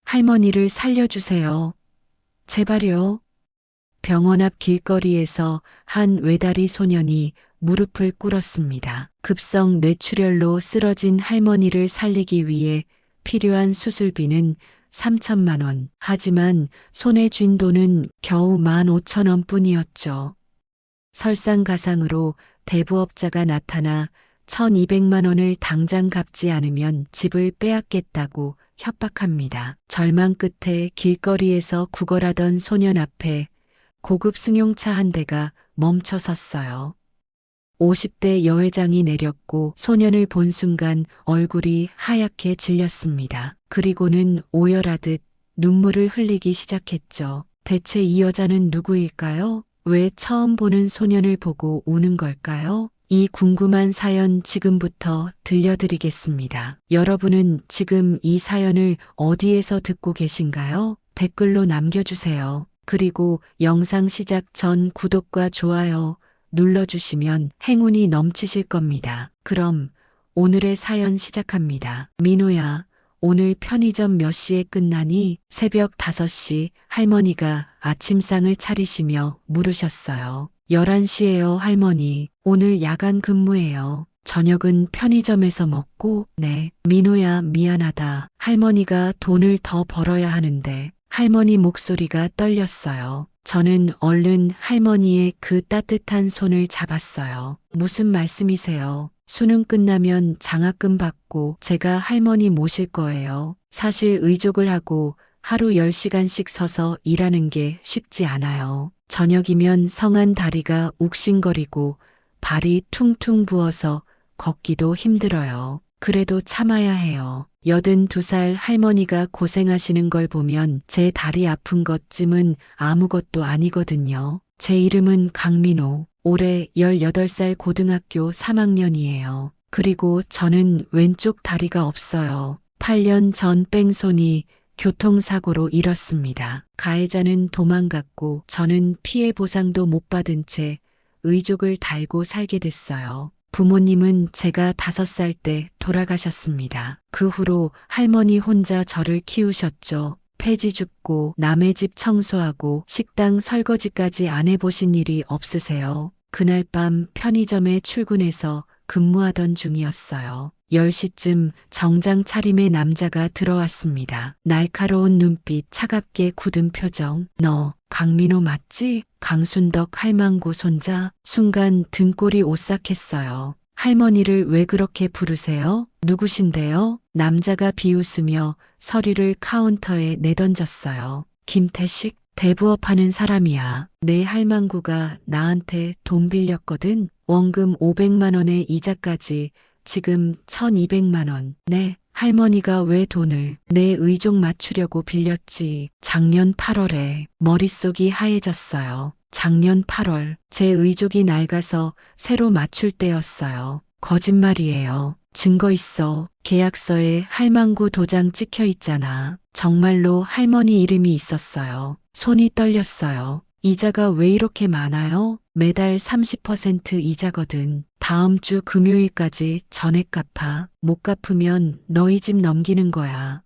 할머니를 살려주세요. 제발요. 병원 앞 길거리에서 한 외다리 소년이 무릎을 꿇었습니다. 급성 뇌출혈로 쓰러진 할머니를 살리기 위해 필요한 수술비는 3천만 원. 하지만 손에 쥔 돈은 겨우 15,000원 뿐이었죠. 설상가상으로 대부업자가 나타나 1,200만 원을 당장 갚지 않으면 집을 빼앗겠다고 협박합니다. 절망 끝에 길거리에서 구걸하던 소년 앞에 고급 승용차 한 대가 멈춰 섰어요. 50대 여회장이 내렸고 소년을 본 순간 얼굴이 하얗게 질렸습니다. 그리고는 오열하듯 눈물을 흘리기 시작했죠. 대체 이 여자는 누구일까요? 왜 처음 보는 소년을 보고 우는 걸까요? 이 궁금한 사연 지금부터 들려드리겠습니다. 여러분은 지금 이 사연을 어디에서 듣고 계신가요? 댓글로 남겨주세요. 그리고 영상 시작 전 구독과 좋아요 눌러주시면 행운이 넘치실 겁니다. 그럼 오늘의 사연 시작합니다. 민호야, 오늘 편의점 몇 시에 끝나니? 새벽 5시 할머니가 아침상을 차리시며 물으셨어요. 11시에요, 할머니. 오늘 야간 근무예요. 저녁은 편의점에서 먹고, 네. 민호야, 미안하다. 할머니가 돈을 더 벌어야 하는데. 할머니 목소리가 떨렸어요. 저는 얼른 할머니의 그 따뜻한 손을 잡았어요. 무슨 말씀이세요? 수능 끝나면 장학금 받고 제가 할머니 모실 거예요. 사실 의족을 하고 하루 10시간씩 서서 일하는 게 쉽지 않아요. 저녁이면 성한 다리가 욱신거리고 발이 퉁퉁 부어서 걷기도 힘들어요. 그래도 참아야 해요. 82살 할머니가 고생하시는 걸 보면 제 다리 아픈 것쯤은 아무것도 아니거든요. 제 이름은 강민호. 올해 18살 고등학교 3학년이에요. 그리고 저는 왼쪽 다리가 없어요. 8년 전 뺑소니 교통사고로 잃었습니다. 가해자는 도망갔고 저는 피해 보상도 못 받은 채 의족을 달고 살게 됐어요. 부모님은 제가 5살 때 돌아가셨습니다. 그 후로 할머니 혼자 저를 키우셨죠. 폐지 줍고 남의 집 청소하고 식당 설거지까지 안 해보신 일이 없으세요? 그날 밤 편의점에 출근해서 근무하던 중이었어요. 10시쯤 정장 차림의 남자가 들어왔습니다. 날카로운 눈빛, 차갑게 굳은 표정. 너 강민호 맞지? 강순덕 할망구 손자. 순간 등골이 오싹했어요. 할머니를 왜 그렇게 부르세요? 누구신데요? 남자가 비웃으며 서류를 카운터에 내던졌어요. 김태식, 대부업하는 사람이야. 내 할망구가 나한테 돈 빌렸거든. 원금 500만 원에 이자까지 지금 1,200만 원. 네. 할머니가 왜 돈을 내 의족 맞추려고 빌렸지. 작년 8월에 머릿속이 하얘졌어요. 작년 8월 제 의족이 낡아서 새로 맞출 때였어요. 거짓말이에요. 증거 있어. 계약서에 할망구 도장 찍혀 있잖아. 정말로 할머니 이름이 있었어요. 손이 떨렸어요. 이자가 왜 이렇게 많아요? 매달 30% 이자거든. 다음 주 금요일까지 전액 갚아. 못 갚으면 너희 집 넘기는 거야.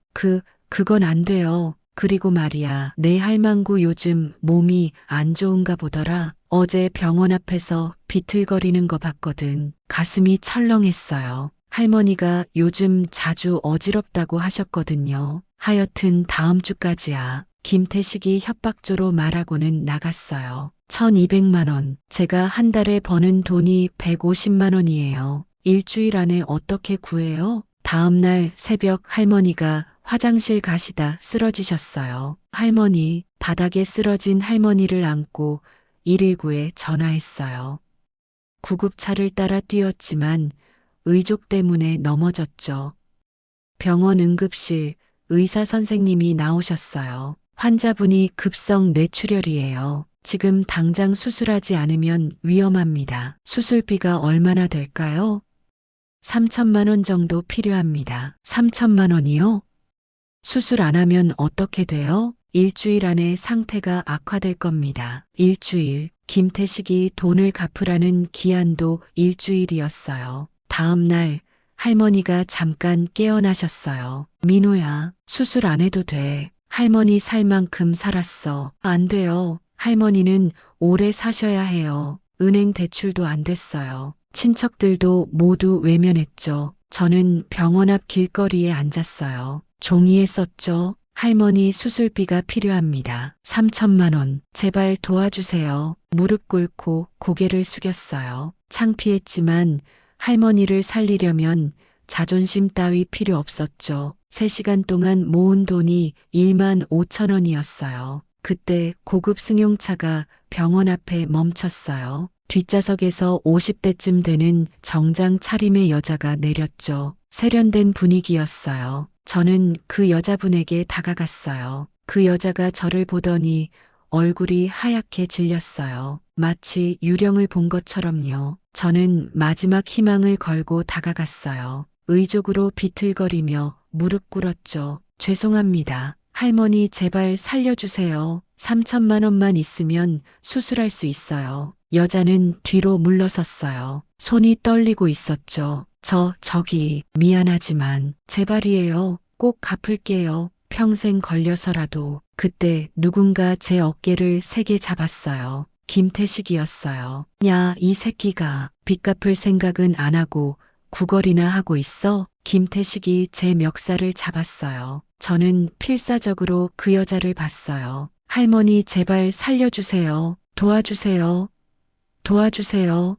그건 안 돼요. 그리고 말이야, 내 할망구 요즘 몸이 안 좋은가 보더라. 어제 병원 앞에서 비틀거리는 거 봤거든. 가슴이 철렁했어요. 할머니가 요즘 자주 어지럽다고 하셨거든요. 하여튼 다음 주까지야. 김태식이 협박조로 말하고는 나갔어요. 1,200만 원. 제가 한 달에 버는 돈이 150만 원이에요. 일주일 안에 어떻게 구해요? 다음 날 새벽 할머니가 화장실 가시다 쓰러지셨어요. 할머니, 바닥에 쓰러진 할머니를 안고 119에 전화했어요. 구급차를 따라 뛰었지만 의족 때문에 넘어졌죠. 병원 응급실 의사 선생님이 나오셨어요. 환자분이 급성 뇌출혈이에요. 지금 당장 수술하지 않으면 위험합니다. 수술비가 얼마나 될까요? 3천만 원 정도 필요합니다. 3천만 원이요? 수술 안 하면 어떻게 돼요? 일주일 안에 상태가 악화될 겁니다. 일주일. 김태식이 돈을 갚으라는 기한도 일주일이었어요. 다음 날 할머니가 잠깐 깨어나셨어요. 민호야, 수술 안 해도 돼. 할머니 살 만큼 살았어. 안 돼요. 할머니는 오래 사셔야 해요. 은행 대출도 안 됐어요. 친척들도 모두 외면했죠. 저는 병원 앞 길거리에 앉았어요. 종이에 썼죠. 할머니 수술비가 필요합니다. 3천만 원. 제발 도와주세요. 무릎 꿇고 고개를 숙였어요. 창피했지만 할머니를 살리려면 자존심 따위 필요 없었죠. 3시간 동안 모은 돈이 1만 5천 원이었어요. 그때 고급 승용차가 병원 앞에 멈췄어요. 뒷좌석에서 50대쯤 되는 정장 차림의 여자가 내렸죠. 세련된 분위기였어요. 저는 그 여자분에게 다가갔어요. 그 여자가 저를 보더니 얼굴이 하얗게 질렸어요. 마치 유령을 본 것처럼요. 저는 마지막 희망을 걸고 다가갔어요. 의족으로 비틀거리며 무릎 꿇었죠. 죄송합니다. 할머니 제발 살려주세요. 3천만 원만 있으면 수술할 수 있어요. 여자는 뒤로 물러섰어요. 손이 떨리고 있었죠. 저기 미안하지만 제발이에요. 꼭 갚을게요. 평생 걸려서라도. 그때 누군가 제 어깨를 세게 잡았어요. 김태식이었어요. 야, 이 새끼가 빚 갚을 생각은 안 하고 구걸이나 하고 있어? 김태식이 제 멱살을 잡았어요. 저는 필사적으로 그 여자를 봤어요. 할머니 제발 살려주세요. 도와주세요. 도와주세요.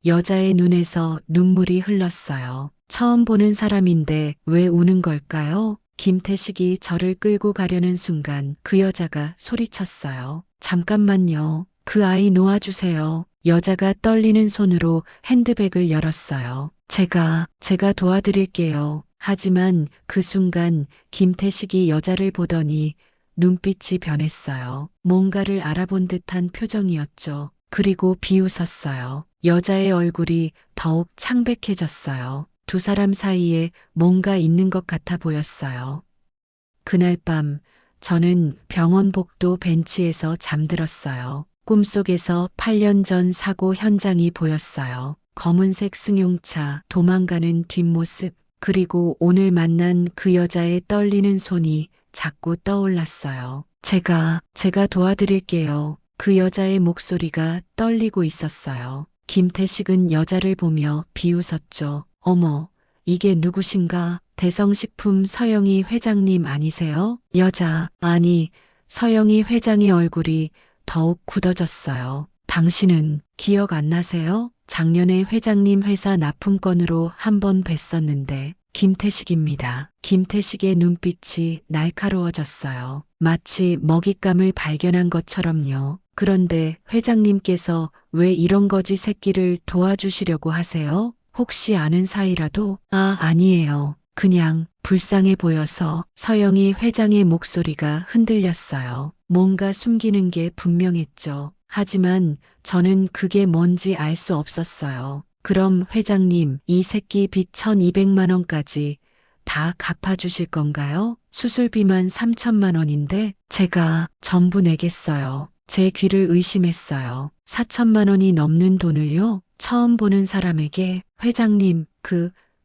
여자의 눈에서 눈물이 흘렀어요. 처음 보는 사람인데 왜 우는 걸까요? 김태식이 저를 끌고 가려는 순간 그 여자가 소리쳤어요. 잠깐만요. 그 아이 놓아주세요. 여자가 떨리는 손으로 핸드백을 열었어요. 제가 도와드릴게요. 하지만 그 순간 김태식이 여자를 보더니 눈빛이 변했어요. 뭔가를 알아본 듯한 표정이었죠. 그리고 비웃었어요. 여자의 얼굴이 더욱 창백해졌어요. 두 사람 사이에 뭔가 있는 것 같아 보였어요. 그날 밤 저는 병원 복도 벤치에서 잠들었어요. 꿈속에서 8년 전 사고 현장이 보였어요. 검은색 승용차, 도망가는 뒷모습, 그리고 오늘 만난 그 여자의 떨리는 손이 자꾸 떠올랐어요. 제가 도와드릴게요. 그 여자의 목소리가 떨리고 있었어요. 김태식은 여자를 보며 비웃었죠. 어머, 이게 누구신가? 대성식품 서영희 회장님 아니세요? 여자, 아니, 서영희 회장의 얼굴이 더욱 굳어졌어요. 당신은 기억 안 나세요? 작년에 회장님 회사 납품건으로 한 번 뵀었는데 김태식입니다. 김태식의 눈빛이 날카로워졌어요. 마치 먹잇감을 발견한 것처럼요. 그런데 회장님께서 왜 이런 거지 새끼를 도와주시려고 하세요? 혹시 아는 사이라도? 아니에요. 그냥 불쌍해 보여서. 서영희 회장의 목소리가 흔들렸어요. 뭔가 숨기는 게 분명했죠. 하지만 저는 그게 뭔지 알 수 없었어요. 그럼 회장님, 이 새끼 빚 1,200만 원까지 다 갚아주실 건가요? 수술비만 3천만 원인데 제가 전부 내겠어요. 제 귀를 의심했어요. 4천만 원이 넘는 돈을요? 처음 보는 사람에게. 회장님,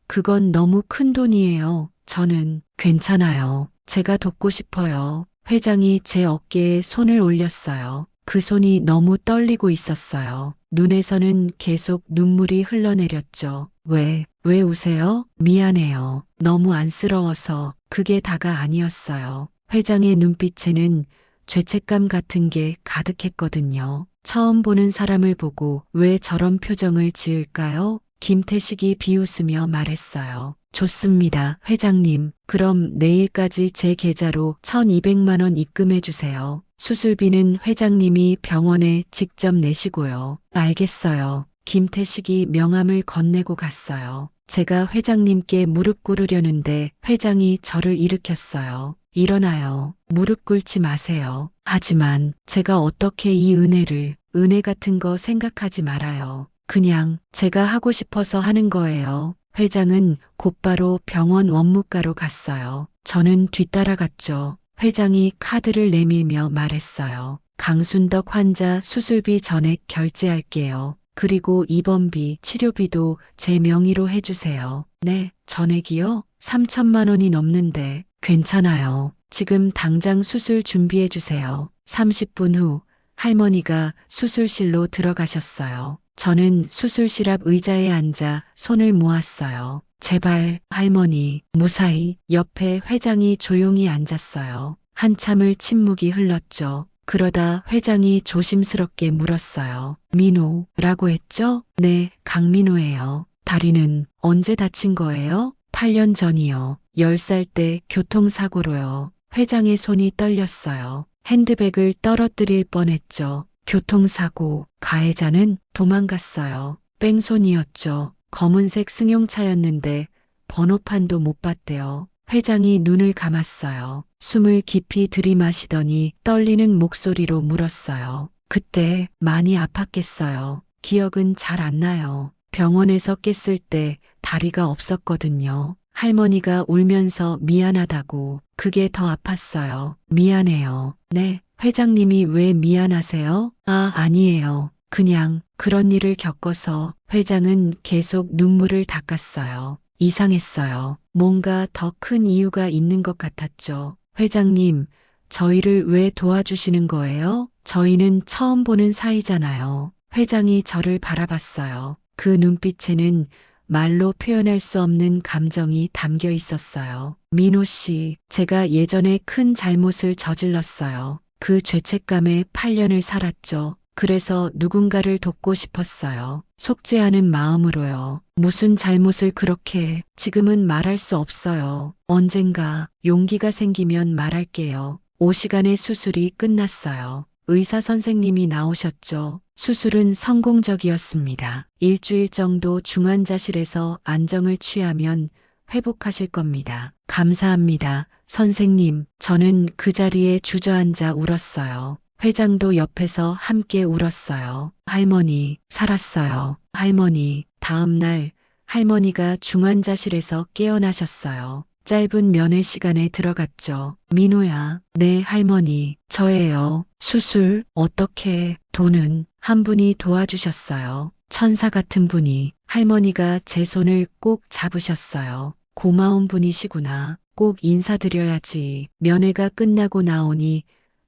그건 너무 큰 돈이에요. 저는 괜찮아요. 제가 돕고 싶어요. 회장이 제 어깨에 손을 올렸어요. 그 손이 너무 떨리고 있었어요. 눈에서는 계속 눈물이 흘러내렸죠. 왜 우세요? 미안해요. 너무 안쓰러워서. 그게 다가 아니었어요. 회장의 눈빛에는 죄책감 같은 게 가득했거든요. 처음 보는 사람을 보고 왜 저런 표정을 지을까요? 김태식이 비웃으며 말했어요. 좋습니다, 회장님. 그럼 내일까지 제 계좌로 1,200만 원 입금해 주세요. 수술비는 회장님이 병원에 직접 내시고요. 알겠어요. 김태식이 명함을 건네고 갔어요. 제가 회장님께 무릎 꿇으려는데 회장이 저를 일으켰어요. 일어나요. 무릎 꿇지 마세요. 하지만 제가 어떻게 이 은혜 같은 거 생각하지 말아요. 그냥 제가 하고 싶어서 하는 거예요. 회장은 곧바로 병원 원무과로 갔어요. 저는 뒤따라갔죠. 회장이 카드를 내밀며 말했어요. 강순덕 환자 수술비 전액 결제할게요. 그리고 입원비, 치료비도 제 명의로 해주세요. 네, 전액이요? 3천만 원이 넘는데 괜찮아요. 지금 당장 수술 준비해 주세요. 30분 후 할머니가 수술실로 들어가셨어요. 저는 수술실 앞 의자에 앉아 손을 모았어요. 제발, 할머니, 무사히. 옆에 회장이 조용히 앉았어요. 한참을 침묵이 흘렀죠. 그러다 회장이 조심스럽게 물었어요. 민호라고 했죠? 네, 강민호예요. 다리는 언제 다친 거예요? 8년 전이요. 10살 때 교통사고로요. 회장의 손이 떨렸어요. 핸드백을 떨어뜨릴 뻔했죠. 교통사고, 가해자는 도망갔어요. 뺑소니였죠. 검은색 승용차였는데 번호판도 못 봤대요. 회장이 눈을 감았어요. 숨을 깊이 들이마시더니 떨리는 목소리로 물었어요. 그때 많이 아팠겠어요. 기억은 잘 안 나요. 병원에서 깼을 때 다리가 없었거든요. 할머니가 울면서 미안하다고. 그게 더 아팠어요. 미안해요. 네, 회장님이 왜 미안하세요? 아니에요. 그냥 그런 일을 겪어서. 회장은 계속 눈물을 닦았어요. 이상했어요. 뭔가 더 큰 이유가 있는 것 같았죠. 회장님, 저희를 왜 도와주시는 거예요? 저희는 처음 보는 사이잖아요. 회장이 저를 바라봤어요. 그 눈빛에는 말로 표현할 수 없는 감정이 담겨 있었어요. 민호 씨, 제가 예전에 큰 잘못을 저질렀어요. 그 죄책감에 8년을 살았죠. 그래서 누군가를 돕고 싶었어요. 속죄하는 마음으로요. 무슨 잘못을 그렇게. 지금은 말할 수 없어요. 언젠가 용기가 생기면 말할게요. 5시간의 수술이 끝났어요. 의사 선생님이 나오셨죠. 수술은 성공적이었습니다. 일주일 정도 중환자실에서 안정을 취하면 회복하실 겁니다. 감사합니다. 선생님, 저는 그 자리에 주저앉아 울었어요. 회장도 옆에서 함께 울었어요. 할머니, 살았어요. 할머니, 다음 날 할머니가 중환자실에서 깨어나셨어요. 짧은 면회 시간에 들어갔죠. 민호야. 네, 할머니. 저예요. 수술, 어떻게, 돈은 한 분이 도와주셨어요. 천사 같은 분이. 할머니가 제 손을 꼭 잡으셨어요. 고마운 분이시구나. 꼭 인사드려야지. 면회가 끝나고 나오니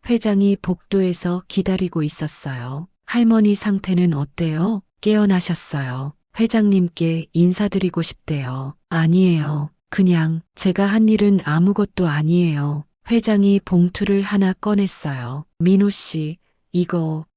회장이 복도에서 기다리고 있었어요. 할머니 상태는 어때요? 깨어나셨어요. 회장님께 인사드리고 싶대요. 아니에요. 그냥 제가 한 일은 아무것도 아니에요. 회장이 봉투를 하나 꺼냈어요. 민호 씨,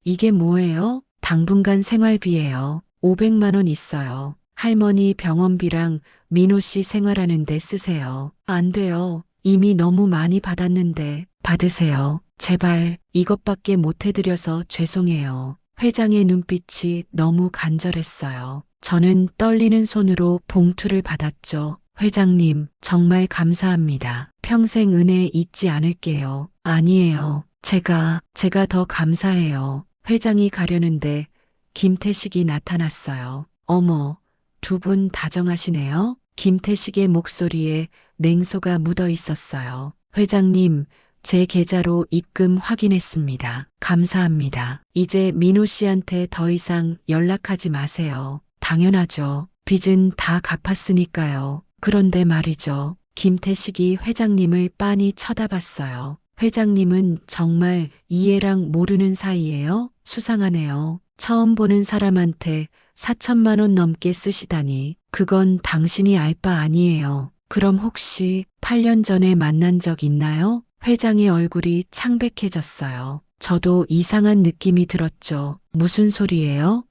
이게 뭐예요? 당분간 생활비예요. 500만 원 있어요. 할머니 병원비랑 민호 씨 생활하는 데 쓰세요. 안 돼요. 이미 너무 많이 받았는데. 받으세요. 제발. 이것밖에 못 해드려서 죄송해요. 회장의 눈빛이 너무 간절했어요. 저는 떨리는 손으로 봉투를 받았죠. 회장님, 정말 감사합니다. 평생 은혜 잊지 않을게요. 아니에요. 제가 더 감사해요. 회장이 가려는데 김태식이 나타났어요. 어머, 두 분 다정하시네요. 김태식의 목소리에 냉소가 묻어 있었어요. 회장님, 제 계좌로 입금 확인했습니다. 감사합니다. 이제 민호 씨한테 더 이상 연락하지 마세요. 당연하죠. 빚은 다 갚았으니까요. 그런데 말이죠. 김태식이 회장님을 빤히 쳐다봤어요. 회장님은 정말 이해랑 모르는 사이예요? 수상하네요. 처음 보는 사람한테 4천만 원 넘게 쓰시다니. 그건 당신이 알 바 아니에요. 그럼 혹시 8년 전에 만난 적 있나요? 회장의 얼굴이 창백해졌어요. 저도 이상한 느낌이 들었죠. 무슨 소리예요?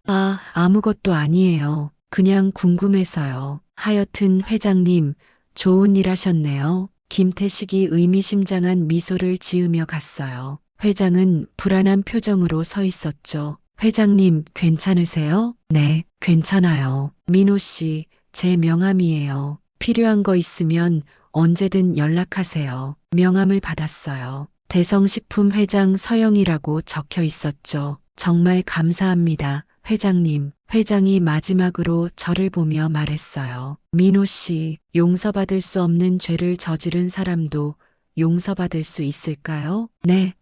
아무것도 아니에요. 그냥 궁금해서요. 하여튼 회장님, 좋은 일 하셨네요. 김태식이 의미심장한 미소를 지으며 갔어요. 회장은 불안한 표정으로 서 있었죠. 회장님, 괜찮으세요? 네, 괜찮아요. 민호 씨, 제 명함이에요. 필요한 거 있으면 언제든 연락하세요. 명함을 받았어요. 대성식품 회장 서영이라고 적혀 있었죠. 정말 감사합니다, 회장님. 회장이 마지막으로 저를 보며 말했어요. 민호 씨, 용서받을 수 없는 죄를 저지른 사람도 용서받을 수 있을까요? 네,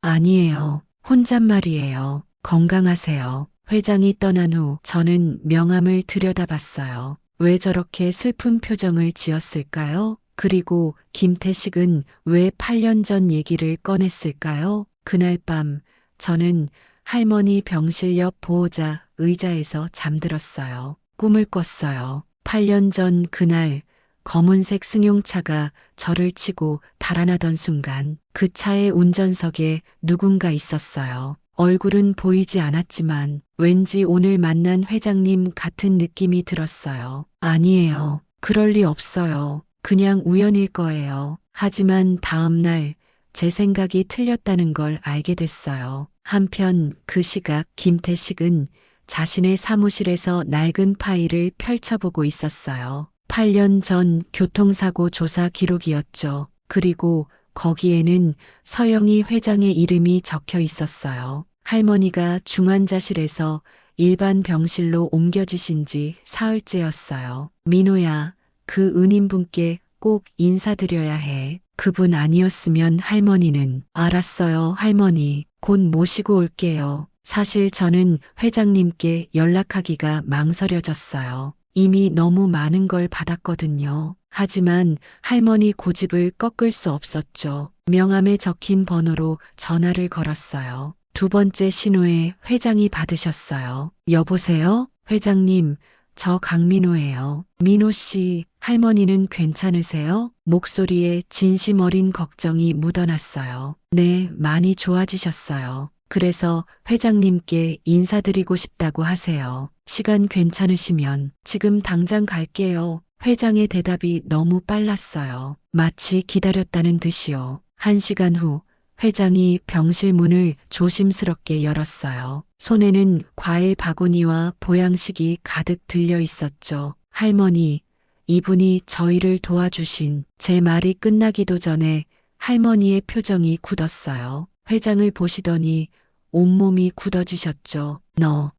아니에요. 혼잣말이에요. 건강하세요. 회장이 떠난 후 저는 명함을 들여다봤어요. 왜 저렇게 슬픈 표정을 지었을까요? 그리고 김태식은 왜 8년 전 얘기를 꺼냈을까요? 그날 밤 저는 할머니 병실 옆 보호자 의자에서 잠들었어요. 꿈을 꿨어요. 8년 전 그날 검은색 승용차가 저를 치고 달아나던 순간 그 차의 운전석에 누군가 있었어요. 얼굴은 보이지 않았지만 왠지 오늘 만난 회장님 같은 느낌이 들었어요. 아니에요. 그럴 리 없어요. 그냥 우연일 거예요. 하지만 다음 날 제 생각이 틀렸다는 걸 알게 됐어요. 한편 그 시각 김태식은 자신의 사무실에서 낡은 파일을 펼쳐보고 있었어요. 8년 전 교통사고 조사 기록이었죠. 그리고 거기에는 서영희 회장의 이름이 적혀 있었어요. 할머니가 중환자실에서 일반 병실로 옮겨지신 지 사흘째였어요. 민호야, 그 은인분께 꼭 인사드려야 해. 그분 아니었으면 할머니는. 알았어요, 할머니. 곧 모시고 올게요. 사실 저는 회장님께 연락하기가 망설여졌어요. 이미 너무 많은 걸 받았거든요. 하지만 할머니 고집을 꺾을 수 없었죠. 명함에 적힌 번호로 전화를 걸었어요. 두 번째 신호에 회장이 받으셨어요. 여보세요? 회장님, 저 강민호예요. 민호 씨, 할머니는 괜찮으세요? 목소리에 진심 어린 걱정이 묻어났어요. 네, 많이 좋아지셨어요. 그래서 회장님께 인사드리고 싶다고 하세요. 시간 괜찮으시면 지금 당장 갈게요. 회장의 대답이 너무 빨랐어요. 마치 기다렸다는 듯이요. 1시간 후 회장이 병실 문을 조심스럽게 열었어요. 손에는 과일 바구니와 보양식이 가득 들려 있었죠. 할머니, 이분이 저희를 도와주신. 제 말이 끝나기도 전에 할머니의 표정이 굳었어요. 회장을 보시더니 온몸이 굳어지셨죠.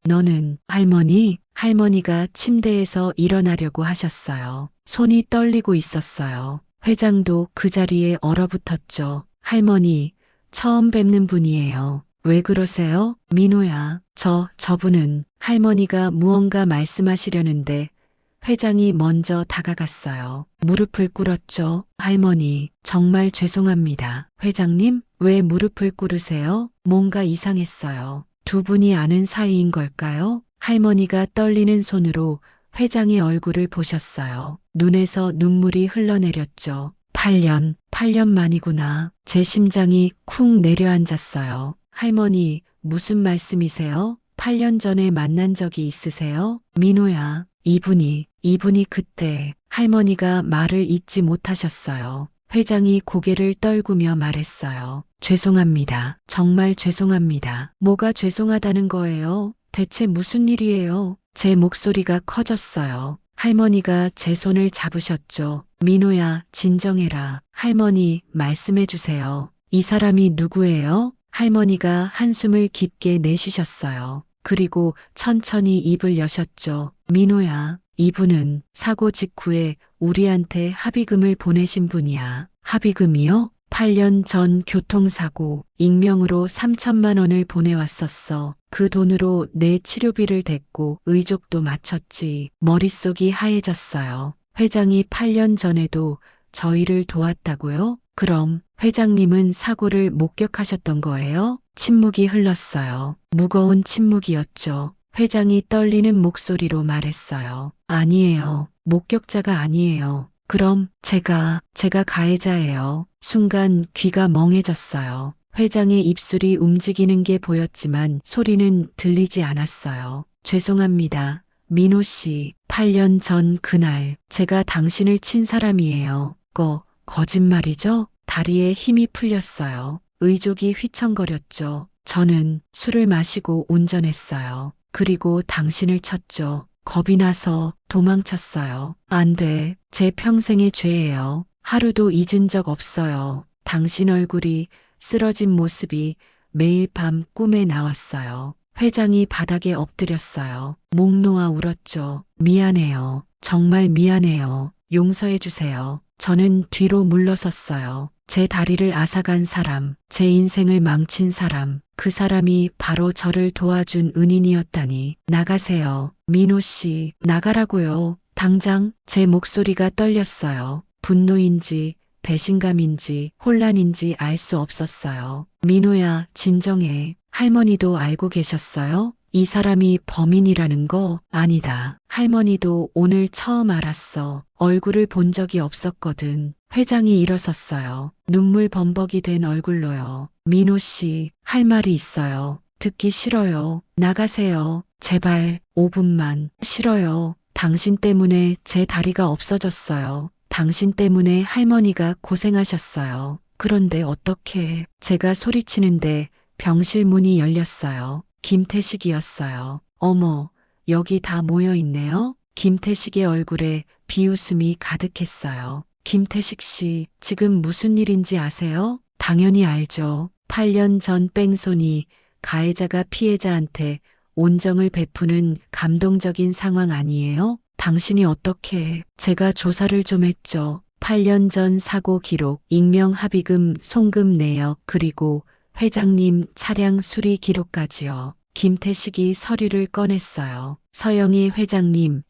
너는 할머니? 할머니가 침대에서 일어나려고 하셨어요. 손이 떨리고 있었어요. 회장도 그 자리에 얼어붙었죠. 할머니, 처음 뵙는 분이에요. 왜 그러세요? 민호야, 저분은. 할머니가 무언가 말씀하시려는데 회장이 먼저 다가갔어요. 무릎을 꿇었죠. 할머니, 정말 죄송합니다. 회장님, 왜 무릎을 꿇으세요? 뭔가 이상했어요. 두 분이 아는 사이인 걸까요? 할머니가 떨리는 손으로 회장의 얼굴을 보셨어요. 눈에서 눈물이 흘러내렸죠. 8년 만이구나. 제 심장이 쿵 내려앉았어요. 할머니, 무슨 말씀이세요? 8년 전에 만난 적이 있으세요? 민호야, 이분이 그때. 할머니가 말을 잇지 못하셨어요. 회장이 고개를 떨구며 말했어요. 죄송합니다. 정말 죄송합니다. 뭐가 죄송하다는 거예요? 대체 무슨 일이에요? 제 목소리가 커졌어요. 할머니가 제 손을 잡으셨죠. 민호야, 진정해라. 할머니, 말씀해 주세요. 이 사람이 누구예요? 할머니가 한숨을 깊게 내쉬셨어요. 그리고 천천히 입을 여셨죠. 민호야, 이분은 사고 직후에 우리한테 합의금을 보내신 분이야. 합의금이요? 8년 전 교통사고, 익명으로 3천만 원을 보내왔었어. 그 돈으로 내 치료비를 댔고 의족도 마쳤지. 머릿속이 하얘졌어요. 회장이 8년 전에도 저희를 도왔다고요? 그럼 회장님은 사고를 목격하셨던 거예요? 침묵이 흘렀어요. 무거운 침묵이었죠. 회장이 떨리는 목소리로 말했어요. 아니에요. 목격자가 아니에요. 그럼 제가 가해자예요. 순간 귀가 멍해졌어요. 회장의 입술이 움직이는 게 보였지만 소리는 들리지 않았어요. 죄송합니다. 민호 씨, 8년 전 그날 제가 당신을 친 사람이에요. 거짓말이죠? 다리에 힘이 풀렸어요. 의족이 휘청거렸죠. 저는 술을 마시고 운전했어요. 그리고 당신을 쳤죠. 겁이 나서 도망쳤어요. 안 돼. 제 평생의 죄예요. 하루도 잊은 적 없어요. 당신 얼굴이 쓰러진 모습이 매일 밤 꿈에 나왔어요. 회장이 바닥에 엎드렸어요. 목 놓아 울었죠. 미안해요. 정말 미안해요. 용서해 주세요. 저는 뒤로 물러섰어요. 제 다리를 앗아간 사람, 제 인생을 망친 사람, 그 사람이 바로 저를 도와준 은인이었다니. 나가세요. 민호 씨, 나가라고요. 당장. 제 목소리가 떨렸어요. 분노인지 배신감인지 혼란인지 알 수 없었어요. 민호야, 진정해. 할머니도 알고 계셨어요? 이 사람이 범인이라는 거? 아니다. 할머니도 오늘 처음 알았어. 얼굴을 본 적이 없었거든. 회장이 일어섰어요. 눈물 범벅이 된 얼굴로요. 민호 씨, 할 말이 있어요. 듣기 싫어요. 나가세요. 제발 5분만. 싫어요. 당신 때문에 제 다리가 없어졌어요. 당신 때문에 할머니가 고생하셨어요. 그런데 어떻게? 제가 소리치는데 병실 문이 열렸어요. 김태식이었어요. 어머, 여기 다 모여 있네요. 김태식의 얼굴에 비웃음이 가득했어요. 김태식 씨, 지금 무슨 일인지 아세요? 당연히 알죠. 8년 전 뺑소니, 가해자가 피해자한테 온정을 베푸는 감동적인 상황 아니에요? 당신이 어떻게? 제가 조사를 좀 했죠. 8년 전 사고 기록, 익명 합의금, 송금 내역, 그리고 회장님 차량 수리 기록까지요. 김태식이 서류를 꺼냈어요. 서영희 회장님,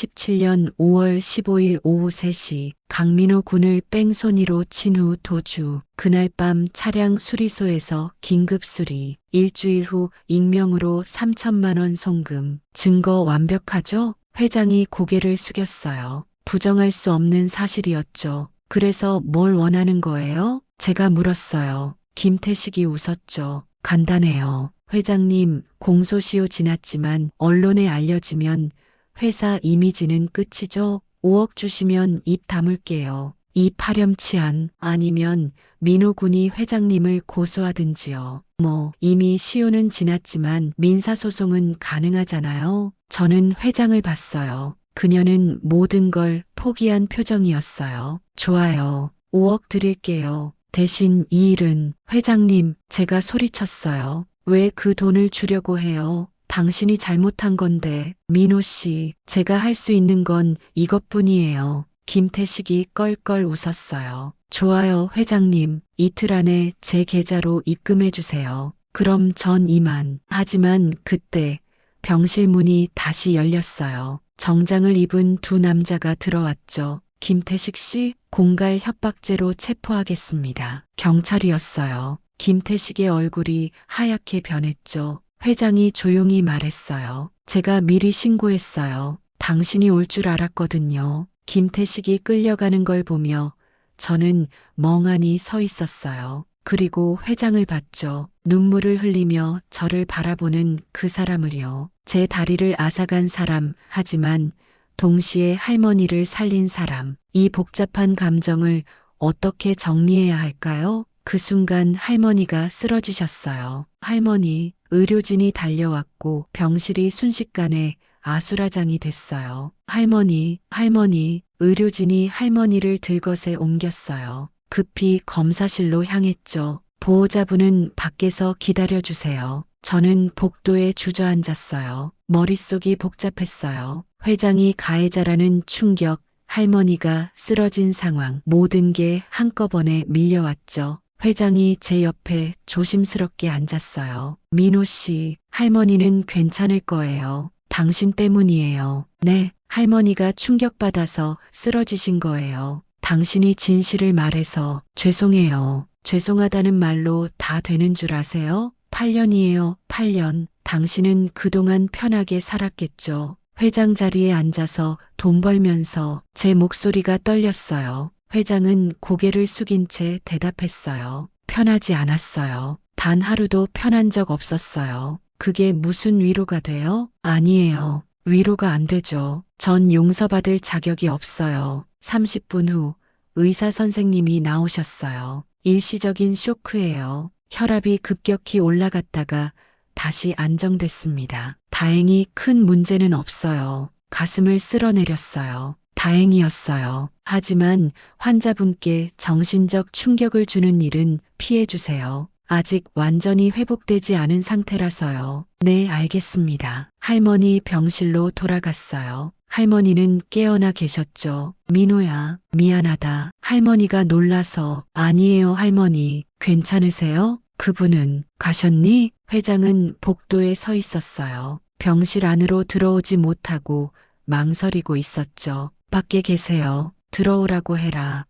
2017년 5월 15일 오후 3시 강민호 군을 뺑소니로 친 후 도주. 그날 밤 차량 수리소에서 긴급 수리. 일주일 후 익명으로 3천만 원 송금. 증거 완벽하죠? 회장이 고개를 숙였어요. 부정할 수 없는 사실이었죠. 그래서 뭘 원하는 거예요? 제가 물었어요. 김태식이 웃었죠. 간단해요. 회장님, 공소시효 지났지만 언론에 알려지면 회사 이미지는 끝이죠. 5억 주시면 입 다물게요. 이 파렴치한, 아니면 민호 군이 회장님을 고소하든지요. 이미 시효는 지났지만 민사소송은 가능하잖아요. 저는 회장을 봤어요. 그녀는 모든 걸 포기한 표정이었어요. 좋아요. 5억 드릴게요. 대신 이 일은, 회장님, 제가 소리쳤어요. 왜 그 돈을 주려고 해요? 당신이 잘못한 건데. 민호 씨, 제가 할 수 있는 건 이것뿐이에요. 김태식이 껄껄 웃었어요. 좋아요, 회장님. 이틀 안에 제 계좌로 입금해 주세요. 그럼 전 이만. 하지만 그때 병실 문이 다시 열렸어요. 정장을 입은 두 남자가 들어왔죠. 김태식 씨, 공갈 협박죄로 체포하겠습니다. 경찰이었어요. 김태식의 얼굴이 하얗게 변했죠. 회장이 조용히 말했어요. 제가 미리 신고했어요. 당신이 올 줄 알았거든요. 김태식이 끌려가는 걸 보며 저는 멍하니 서 있었어요. 그리고 회장을 봤죠. 눈물을 흘리며 저를 바라보는 그 사람을요. 제 다리를 앗아간 사람, 하지만 동시에 할머니를 살린 사람. 이 복잡한 감정을 어떻게 정리해야 할까요? 그 순간 할머니가 쓰러지셨어요. 할머니, 의료진이 달려왔고 병실이 순식간에 아수라장이 됐어요. 할머니, 의료진이 할머니를 들것에 옮겼어요. 급히 검사실로 향했죠. 보호자분은 밖에서 기다려주세요. 저는 복도에 주저앉았어요. 머릿속이 복잡했어요. 회장이 가해자라는 충격, 할머니가 쓰러진 상황, 모든 게 한꺼번에 밀려왔죠. 회장이 제 옆에 조심스럽게 앉았어요. 민호 씨, 할머니는 괜찮을 거예요. 당신 때문이에요. 네, 할머니가 충격받아서 쓰러지신 거예요. 당신이 진실을 말해서 죄송해요. 죄송하다는 말로 다 되는 줄 아세요? 8년이에요, 8년. 당신은 그동안 편하게 살았겠죠. 회장 자리에 앉아서 돈 벌면서. 제 목소리가 떨렸어요. 회장은 고개를 숙인 채 대답했어요. 편하지 않았어요. 단 하루도 편한 적 없었어요. 그게 무슨 위로가 돼요? 아니에요. 위로가 안 되죠. 전 용서받을 자격이 없어요. 30분 후 의사 선생님이 나오셨어요. 일시적인 쇼크예요. 혈압이 급격히 올라갔다가 다시 안정됐습니다. 다행히 큰 문제는 없어요. 가슴을 쓸어내렸어요. 다행이었어요. 하지만 환자분께 정신적 충격을 주는 일은 피해주세요. 아직 완전히 회복되지 않은 상태라서요. 네, 알겠습니다. 할머니 병실로 돌아갔어요. 할머니는 깨어나 계셨죠. 민호야, 미안하다. 할머니가 놀라서. 아니에요, 할머니. 괜찮으세요? 그분은 가셨니? 회장은 복도에 서 있었어요. 병실 안으로 들어오지 못하고 망설이고 있었죠. 밖에 계세요. 들어오라고 해라.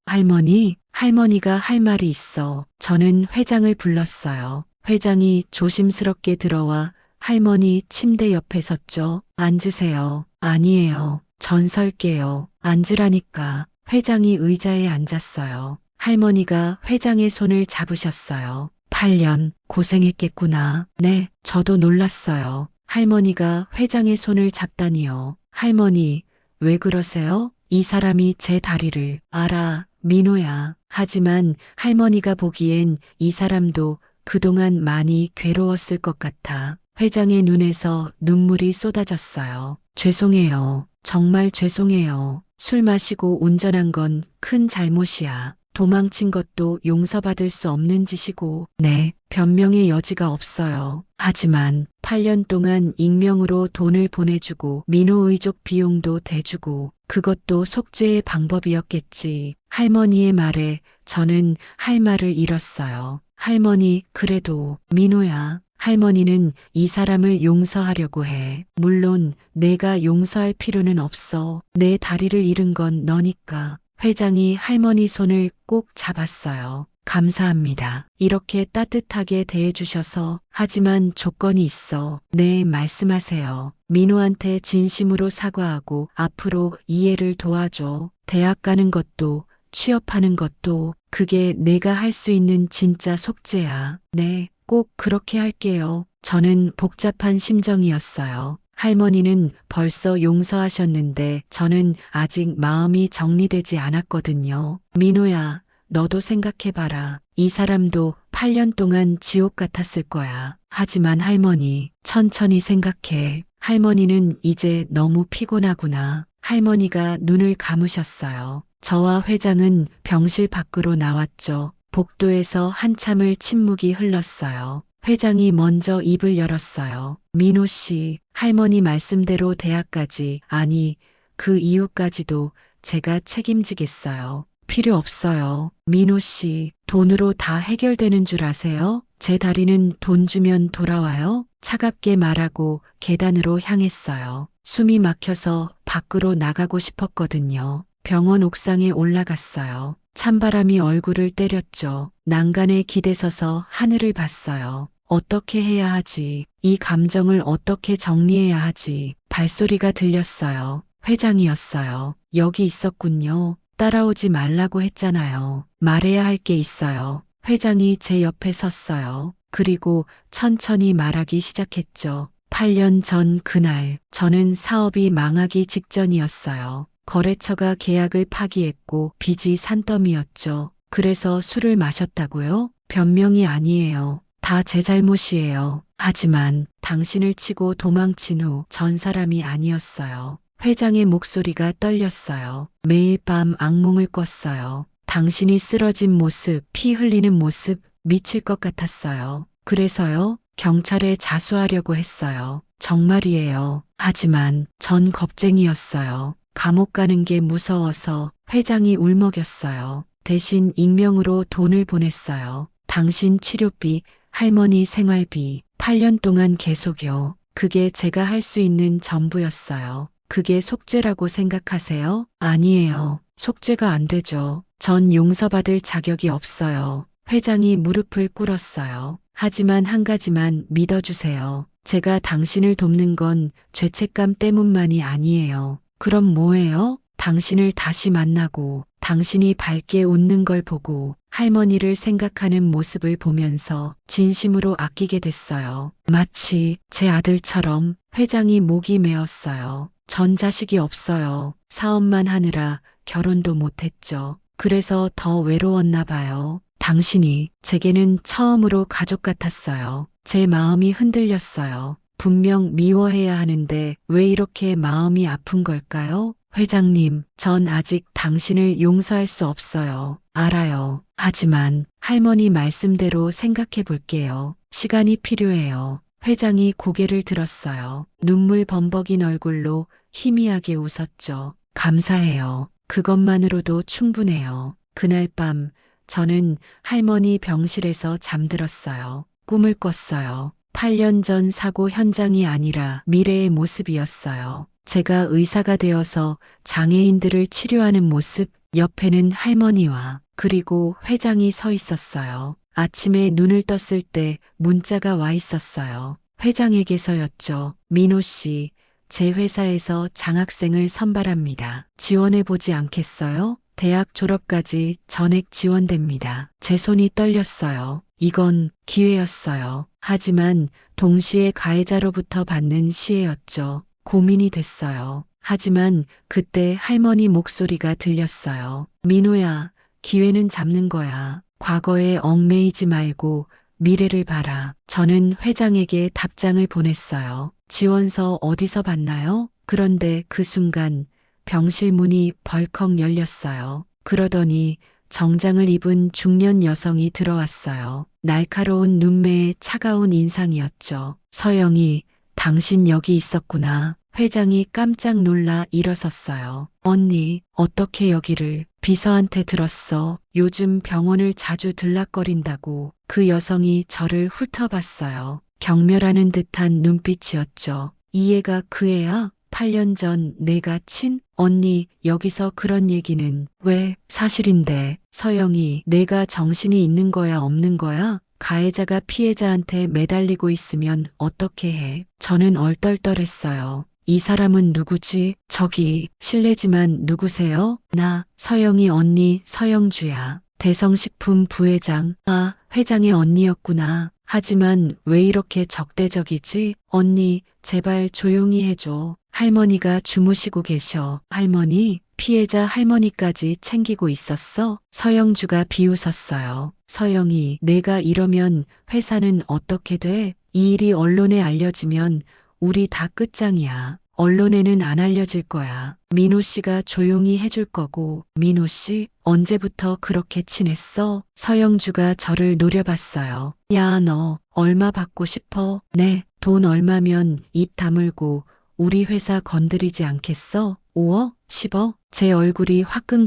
할머니가 할 말이 있어. 저는 회장을 불렀어요. 회장이 조심스럽게 들어와 할머니 침대 옆에 섰죠. 앉으세요. 아니에요. 전 설게요. 앉으라니까. 회장이 의자에 앉았어요. 할머니가 회장의 손을 잡으셨어요. 8년 고생했겠구나. 네, 저도 놀랐어요. 할머니가 회장의 손을 잡다니요. 할머니, 왜 그러세요? 이 사람이 제 다리를 알아, 민호야. 하지만 할머니가 보기엔 이 사람도 그동안 많이 괴로웠을 것 같아. 회장의 눈에서 눈물이 쏟아졌어요. 죄송해요. 정말 죄송해요. 술 마시고 운전한 건 큰 잘못이야. 도망친 것도 용서받을 수 없는 짓이고, 네, 변명의 여지가 없어요. 하지만 8년 동안 익명으로 돈을 보내주고 민호 의족 비용도 대주고 그것도 속죄의 방법이었겠지. 할머니의 말에 저는 할 말을 잃었어요. 할머니, 그래도 민호야. 할머니는 이 사람을 용서하려고 해. 물론 내가 용서할 필요는 없어. 내 다리를 잃은 건 너니까. 회장이 할머니 손을 꼭 잡았어요. 감사합니다. 이렇게 따뜻하게 대해주셔서. 하지만 조건이 있어. 네, 말씀하세요. 민호한테 진심으로 사과하고 앞으로 이해를 도와줘. 대학 가는 것도 취업하는 것도 그게 내가 할 수 있는 진짜 속죄야. 네, 꼭 그렇게 할게요. 저는 복잡한 심정이었어요. 할머니는 벌써 용서하셨는데 저는 아직 마음이 정리되지 않았거든요. 민호야, 너도 생각해봐라. 이 사람도 8년 동안 지옥 같았을 거야. 하지만 할머니, 천천히 생각해. 할머니는 이제 너무 피곤하구나. 할머니가 눈을 감으셨어요. 저와 회장은 병실 밖으로 나왔죠. 복도에서 한참을 침묵이 흘렀어요. 회장이 먼저 입을 열었어요. 민호 씨, 할머니 말씀대로 대학까지, 아니, 그 이후까지도 제가 책임지겠어요. 필요 없어요. 민호 씨, 돈으로 다 해결되는 줄 아세요? 제 다리는 돈 주면 돌아와요? 차갑게 말하고 계단으로 향했어요. 숨이 막혀서 밖으로 나가고 싶었거든요. 병원 옥상에 올라갔어요. 찬바람이 얼굴을 때렸죠. 난간에 기대서서 하늘을 봤어요. 어떻게 해야 하지? 이 감정을 어떻게 정리해야 하지? 발소리가 들렸어요. 회장이었어요. 여기 있었군요. 따라오지 말라고 했잖아요. 말해야 할 게 있어요. 회장이 제 옆에 섰어요. 그리고 천천히 말하기 시작했죠. 8년 전 그날, 저는 사업이 망하기 직전이었어요. 거래처가 계약을 파기했고 빚이 산더미였죠. 그래서 술을 마셨다고요? 변명이 아니에요. 다 제 잘못이에요. 하지만 당신을 치고 도망친 후 전 사람이 아니었어요. 회장의 목소리가 떨렸어요. 매일 밤 악몽을 꿨어요. 당신이 쓰러진 모습, 피 흘리는 모습, 미칠 것 같았어요. 그래서요, 경찰에 자수하려고 했어요. 정말이에요. 하지만 전 겁쟁이였어요. 감옥 가는 게 무서워서. 회장이 울먹였어요. 대신 익명으로 돈을 보냈어요. 당신 치료비, 할머니 생활비, 8년 동안 계속요. 그게 제가 할 수 있는 전부였어요. 그게 속죄라고 생각하세요? 아니에요. 속죄가 안 되죠. 전 용서받을 자격이 없어요. 회장이 무릎을 꿇었어요. 하지만 한 가지만 믿어주세요. 제가 당신을 돕는 건 죄책감 때문만이 아니에요. 그럼 뭐예요? 당신을 다시 만나고 당신이 밝게 웃는 걸 보고 할머니를 생각하는 모습을 보면서 진심으로 아끼게 됐어요. 마치 제 아들처럼. 회장이 목이 메었어요. 전 자식이 없어요. 사업만 하느라 결혼도 못했죠. 그래서 더 외로웠나 봐요. 당신이 제게는 처음으로 가족 같았어요. 제 마음이 흔들렸어요. 분명 미워해야 하는데 왜 이렇게 마음이 아픈 걸까요? 회장님, 전 아직 당신을 용서할 수 없어요. 알아요. 하지만 할머니 말씀대로 생각해 볼게요. 시간이 필요해요. 회장이 고개를 들었어요. 눈물 범벅인 얼굴로 희미하게 웃었죠. 감사해요. 그것만으로도 충분해요. 그날 밤 저는 할머니 병실에서 잠들었어요. 꿈을 꿨어요. 8년 전 사고 현장이 아니라 미래의 모습이었어요. 제가 의사가 되어서 장애인들을 치료하는 모습, 옆에는 할머니와 그리고 회장이 서 있었어요. 아침에 눈을 떴을 때 문자가 와 있었어요. 회장에게서였죠. 민호 씨, 제 회사에서 장학생을 선발합니다. 지원해보지 않겠어요? 대학 졸업까지 전액 지원됩니다. 제 손이 떨렸어요. 이건 기회였어요. 하지만 동시에 가해자로부터 받는 시혜였죠. 고민이 됐어요. 하지만 그때 할머니 목소리가 들렸어요. 민호야, 기회는 잡는 거야. 과거에 얽매이지 말고 미래를 봐라. 저는 회장에게 답장을 보냈어요. 지원서 어디서 봤나요? 그런데 그 순간 병실 문이 벌컥 열렸어요. 그러더니 정장을 입은 중년 여성이 들어왔어요. 날카로운 눈매에 차가운 인상이었죠. 서영이, 당신 여기 있었구나. 회장이 깜짝 놀라 일어섰어요. 언니, 어떻게 여기를? 비서한테 들었어. 요즘 병원을 자주 들락거린다고. 그 여성이 저를 훑어봤어요. 경멸하는 듯한 눈빛이었죠. 이 애가 그 애야? 8년 전 내가 언니, 여기서 그런 얘기는 왜? 사실인데. 서영이, 내가 정신이 있는 거야 없는 거야? 가해자가 피해자한테 매달리고 있으면 어떻게 해? 저는 얼떨떨했어요. 이 사람은 누구지? 저기, 실례지만 누구세요? 나, 서영이 언니, 서영주야. 대성식품 부회장. 아, 회장의 언니였구나. 하지만 왜 이렇게 적대적이지? 언니, 제발 조용히 해줘. 할머니가 주무시고 계셔. 할머니? 피해자 할머니까지 챙기고 있었어? 서영주가 비웃었어요. 서영이, 내가 이러면 회사는 어떻게 돼? 이 일이 언론에 알려지면 우리 다 끝장이야. 언론에는 안 알려질 거야. 민호 씨가 조용히 해줄 거고. 민호 씨, 언제부터 그렇게 친했어? 서영주가 저를 노려봤어요. 야, 너 얼마 받고 싶어? 네, 돈 얼마면 입 다물고 우리 회사 건드리지 않겠어? 5억? 10억? 제 얼굴이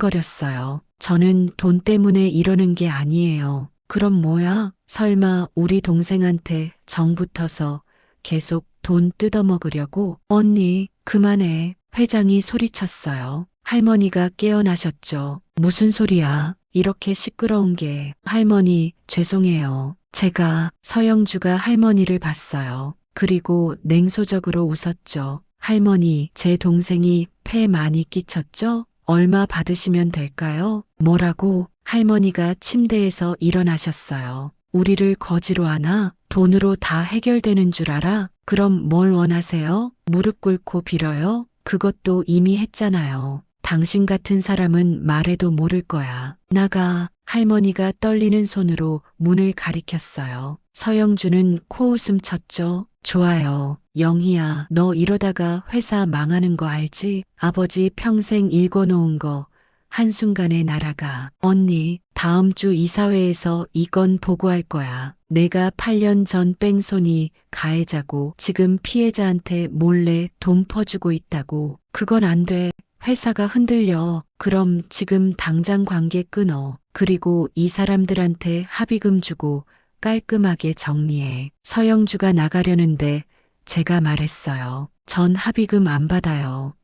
화끈거렸어요. 저는 돈 때문에 이러는 게 아니에요. 그럼 뭐야? 설마 우리 동생한테 정 붙어서 계속 돈 뜯어먹으려고? 언니, 그만해. 회장이 소리쳤어요. 할머니가 깨어나셨죠. 무슨 소리야? 이렇게 시끄러운 게. 할머니, 죄송해요. 제가. 서영주가 할머니를 봤어요. 그리고 냉소적으로 웃었죠. 할머니, 제 동생이 폐 많이 끼쳤죠? 얼마 받으시면 될까요? 뭐라고? 할머니가 침대에서 일어나셨어요. 우리를 거지로 하나? 돈으로 다 해결되는 줄 알아? 그럼 뭘 원하세요? 무릎 꿇고 빌어요? 그것도 이미 했잖아요. 당신 같은 사람은 말해도 모를 거야. 나가. 할머니가 떨리는 손으로 문을 가리켰어요. 서영주는 코웃음 쳤죠. 좋아요. 영희야, 너 이러다가 회사 망하는 거 알지? 아버지 평생 읽어놓은 거 한순간에 날아가. 언니, 다음 주 이사회에서 이 건 보고할 거야. 내가 8년 전 뺑소니 가해자고 지금 피해자한테 몰래 돈 퍼주고 있다고. 그건 안 돼. 회사가 흔들려. 그럼 지금 당장 관계 끊어. 그리고 이 사람들한테 합의금 주고 깔끔하게 정리해. 서영주가 나가려는데 제가 말했어요. 전 합의금 안 받아요.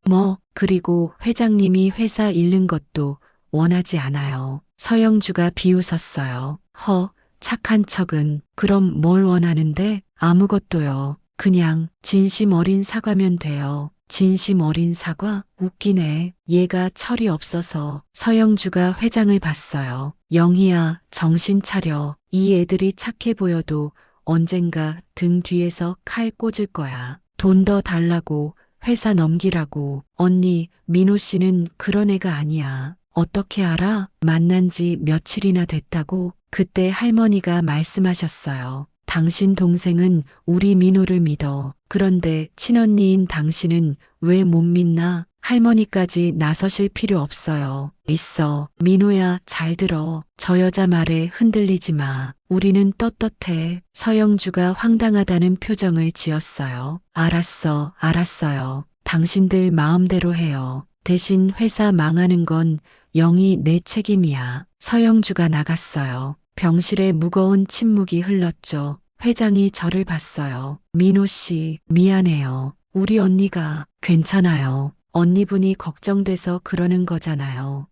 그리고 회장님이 회사 잃는 것도 원하지 않아요. 서영주가 비웃었어요. 착한 척은. 그럼 뭘 원하는데? 아무것도요. 그냥 진심 어린 사과면 돼요. 진심 어린 사과? 웃기네. 얘가 철이 없어서. 서영주가 회장을 봤어요. 영희야, 정신 차려. 이 애들이 착해 보여도 언젠가 등 뒤에서 칼 꽂을 거야. 돈 더 달라고, 회사 넘기라고. 언니, 민호 씨는 그런 애가 아니야. 어떻게 알아? 만난 지 며칠이나 됐다고? 그때 할머니가 말씀하셨어요. 당신 동생은 우리 민호를 믿어. 그런데 친언니인 당신은 왜 못 믿나? 할머니까지 나서실 필요 없어요. 있어. 민호야, 잘 들어. 저 여자 말에 흔들리지 마. 우리는 떳떳해. 서영주가 황당하다는 표정을 지었어요. 알았어요. 당신들 마음대로 해요. 대신 회사 망하는 건 영희 내 책임이야. 서영주가 나갔어요. 병실에 무거운 침묵이 흘렀죠. 회장이 저를 봤어요. 민호 씨, 미안해요. 우리 언니가 괜찮아요. 언니분이 걱정돼서 그러는 거잖아요.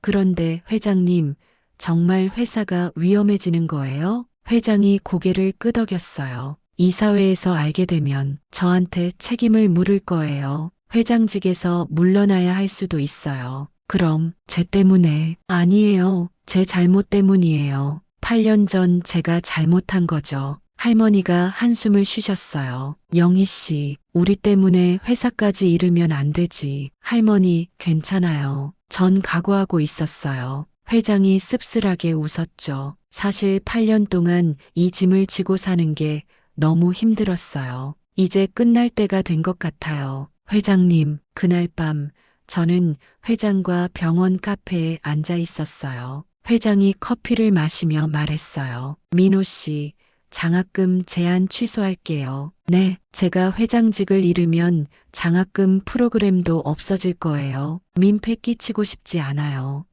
그런데 회장님, 정말 회사가 위험해지는 거예요? 회장이 고개를 끄덕였어요. 이사회에서 알게 되면 저한테 책임을 물을 거예요. 회장직에서 물러나야 할 수도 있어요. 그럼 제 때문에 아니에요. 제 잘못 때문이에요. 8년 전 제가 잘못한 거죠. 할머니가 한숨을 쉬셨어요. 영희 씨, 우리 때문에 회사까지 잃으면 안 되지. 할머니, 괜찮아요. 전 각오하고 있었어요. 회장이 씁쓸하게 웃었죠. 사실 8년 동안 이 짐을 지고 사는 게 너무 힘들었어요. 이제 끝날 때가 된 것 같아요. 회장님, 그날 밤 저는 회장과 병원 카페에 앉아 있었어요. 회장이 커피를 마시며 말했어요. 민호 씨, 장학금 제안 취소할게요. 네, 제가 회장직을 잃으면 장학금 프로그램도 없어질 거예요. 민폐 끼치고 싶지 않아요.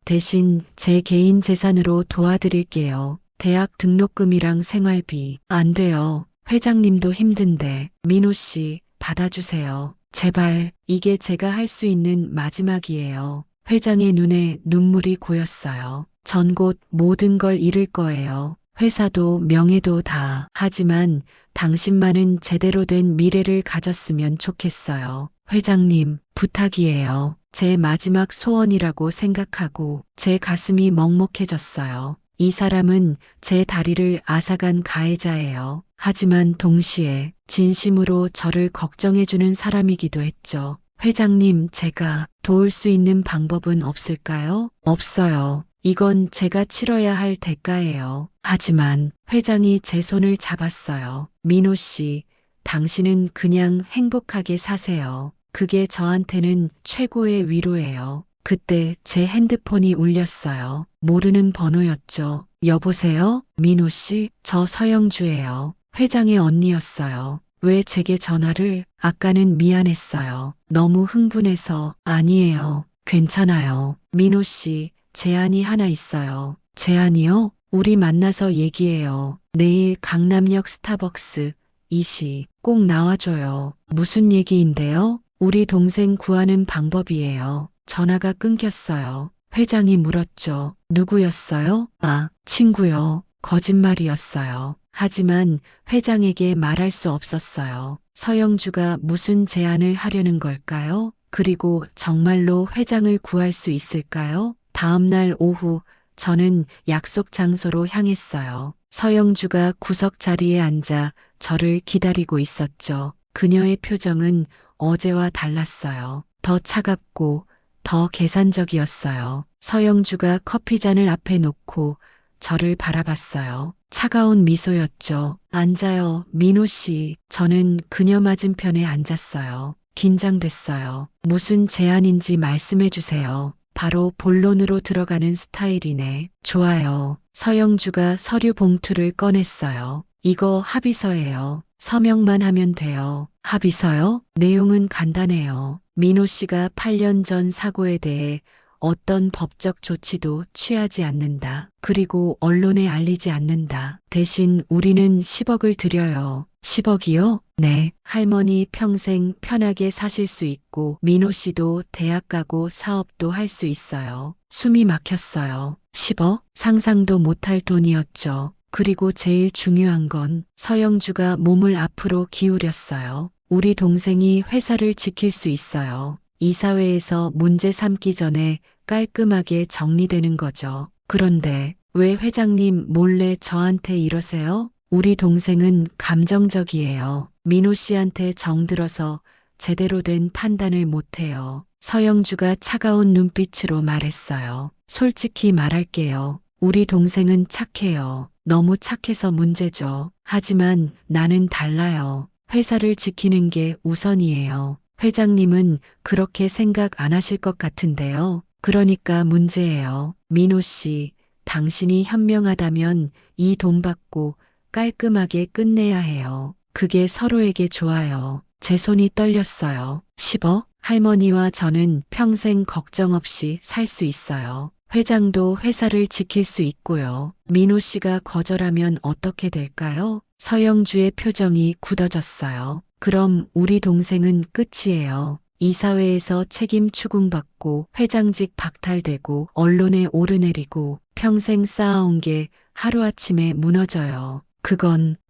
대신 제 개인 재산으로 도와드릴게요. 대학 등록금이랑 생활비. 안 돼요. 회장님도 힘든데. 민호 씨, 받아주세요. 제발, 이게 제가 할 수 있는 마지막이에요. 회장의 눈에 눈물이 고였어요. 전 곧 모든 걸 잃을 거예요. 회사도 명예도 다. 하지만 당신만은 제대로 된 미래를 가졌으면 좋겠어요. 회장님, 부탁이에요. 제 마지막 소원이라고 생각하고 제 가슴이 먹먹해졌어요. 이 사람은 제 다리를 앗아간 가해자예요. 하지만 동시에 진심으로 저를 걱정해주는 사람이기도 했죠. 회장님, 제가 도울 수 있는 방법은 없을까요? 없어요. 이건 제가 치러야 할 대가예요. 하지만 회장이 제 손을 잡았어요. 민호 씨, 당신은 그냥 행복하게 사세요. 그게 저한테는 최고의 위로예요. 그때 제 핸드폰이 울렸어요. 모르는 번호였죠. 여보세요? 민호 씨, 저 서영주예요. 회장의 언니였어요. 왜 제게 전화를? 아까는 미안했어요. 너무 흥분해서. 아니에요. 괜찮아요. 민호 씨, 제안이 하나 있어요. 제안이요? 우리 만나서 얘기해요. 내일 강남역 스타벅스 2시 꼭 나와줘요. 무슨 얘기인데요? 우리 동생 구하는 방법이에요. 전화가 끊겼어요. 회장이 물었죠. 누구였어요? 아, 친구요. 거짓말이었어요. 하지만 회장에게 말할 수 없었어요. 서영주가 무슨 제안을 하려는 걸까요? 그리고 정말로 회장을 구할 수 있을까요? 다음 날 오후 저는 약속 장소로 향했어요. 서영주가 구석 자리에 앉아 저를 기다리고 있었죠. 그녀의 표정은 어제와 달랐어요. 더 차갑고 더 계산적이었어요. 서영주가 커피잔을 앞에 놓고 저를 바라봤어요. 차가운 미소였죠. 앉아요, 민호 씨. 저는 그녀 맞은편에 앉았어요. 긴장됐어요. 무슨 제안인지 말씀해 주세요. 바로 본론으로 들어가는 스타일이네. 좋아요. 서영주가 서류 봉투를 꺼냈어요. 이거 합의서예요. 서명만 하면 돼요. 합의서요? 내용은 간단해요. 민호 씨가 8년 전 사고에 대해 어떤 법적 조치도 취하지 않는다. 그리고 언론에 알리지 않는다. 대신 우리는 10억을 드려요. 10억이요? 네. 할머니 평생 편하게 사실 수 있고 민호 씨도 대학 가고 사업도 할 수 있어요. 숨이 막혔어요. 10억? 상상도 못할 돈이었죠. 그리고 제일 중요한 건 서영주가 몸을 앞으로 기울였어요. 우리 동생이 회사를 지킬 수 있어요. 이사회에서 문제 삼기 전에 깔끔하게 정리되는 거죠. 그런데 왜 회장님 몰래 저한테 이러세요? 우리 동생은 감정적이에요. 민호 씨한테 정들어서 제대로 된 판단을 못해요. 서영주가 차가운 눈빛으로 말했어요. 솔직히 말할게요. 우리 동생은 착해요. 너무 착해서 문제죠. 하지만 나는 달라요. 회사를 지키는 게 우선이에요. 회장님은 그렇게 생각 안 하실 것 같은데요. 그러니까 문제예요. 민호 씨, 당신이 현명하다면 이 돈 받고 깔끔하게 끝내야 해요. 그게 서로에게 좋아요. 제 손이 떨렸어요. 10억? 할머니와 저는 평생 걱정 없이 살 수 있어요. 회장도 회사를 지킬 수 있고요. 민호 씨가 거절하면 어떻게 될까요? 서영주의 표정이 굳어졌어요. 그럼 우리 동생은 끝이에요. 이사회에서 책임 추궁받고 회장직 박탈되고 언론에 오르내리고 평생 쌓아온 게 하루아침에 무너져요.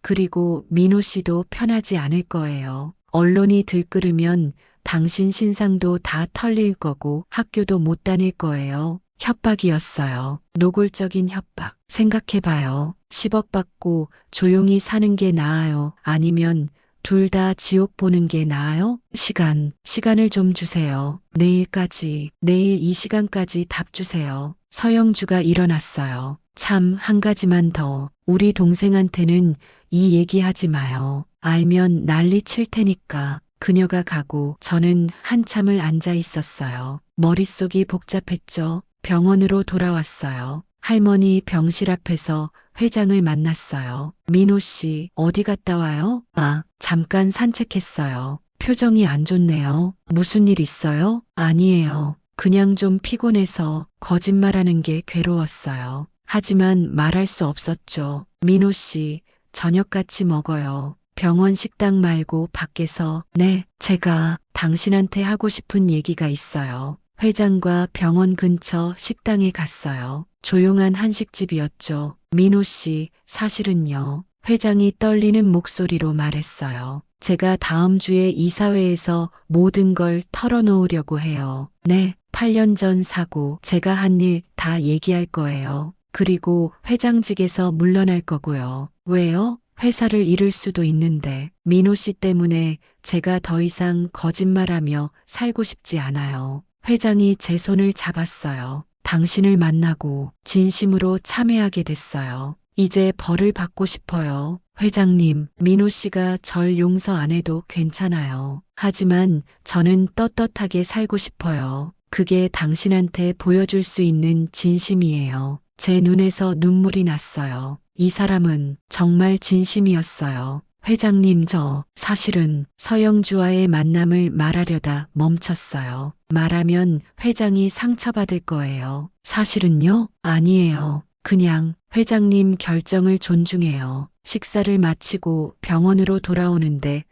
그리고 민호 씨도 편하지 않을 거예요. 언론이 들끓으면 당신 신상도 다 털릴 거고 학교도 못 다닐 거예요. 협박이었어요. 노골적인 협박. 생각해봐요. 10억 받고 조용히 사는 게 나아요? 아니면 둘 다 지옥 보는 게 나아요? 시간을 좀 주세요. 내일 이 시간까지 답 주세요. 서영주가 일어났어요. 참, 한 가지만 더. 우리 동생한테는 이 얘기하지 마요. 알면 난리 칠 테니까. 그녀가 가고 저는 한참을 앉아 있었어요. 머릿속이 복잡했죠. 병원으로 돌아왔어요. 할머니 병실 앞에서 회장을 만났어요. 민호 씨, 어디 갔다 와요? 잠깐 산책했어요. 표정이 안 좋네요. 무슨 일 있어요? 아니에요. 그냥 좀 피곤해서 거짓말하는 게 괴로웠어요. 하지만 말할 수 없었죠. 민호 씨, 저녁 같이 먹어요. 병원 식당 말고 밖에서. 네, 제가 당신한테 하고 싶은 얘기가 있어요. 회장과 병원 근처 식당에 갔어요. 조용한 한식집이었죠. 민호 씨, 사실은요. 회장이 떨리는 목소리로 말했어요. 제가 다음 주에 이사회에서 모든 걸 털어놓으려고 해요. 네, 8년 전 사고, 제가 한 일 다 얘기할 거예요. 그리고 회장직에서 물러날 거고요. 왜요? 회사를 잃을 수도 있는데 민호 씨 때문에 제가 더 이상 거짓말하며 살고 싶지 않아요. 회장이 제 손을 잡았어요. 당신을 만나고 진심으로 참회하게 됐어요. 이제 벌을 받고 싶어요. 회장님, 민호 씨가 절 용서 안 해도 괜찮아요. 하지만 저는 떳떳하게 살고 싶어요. 그게 당신한테 보여줄 수 있는 진심이에요. 제 눈에서 눈물이 났어요. 이 사람은 정말 진심이었어요. 회장님, 사실은 서영주와의 만남을 말하려다 멈췄어요. 말하면 회장이 상처받을 거예요. 사실은요? 아니에요. 그냥 회장님 결정을 존중해요. 식사를 마치고 병원으로 돌아오는데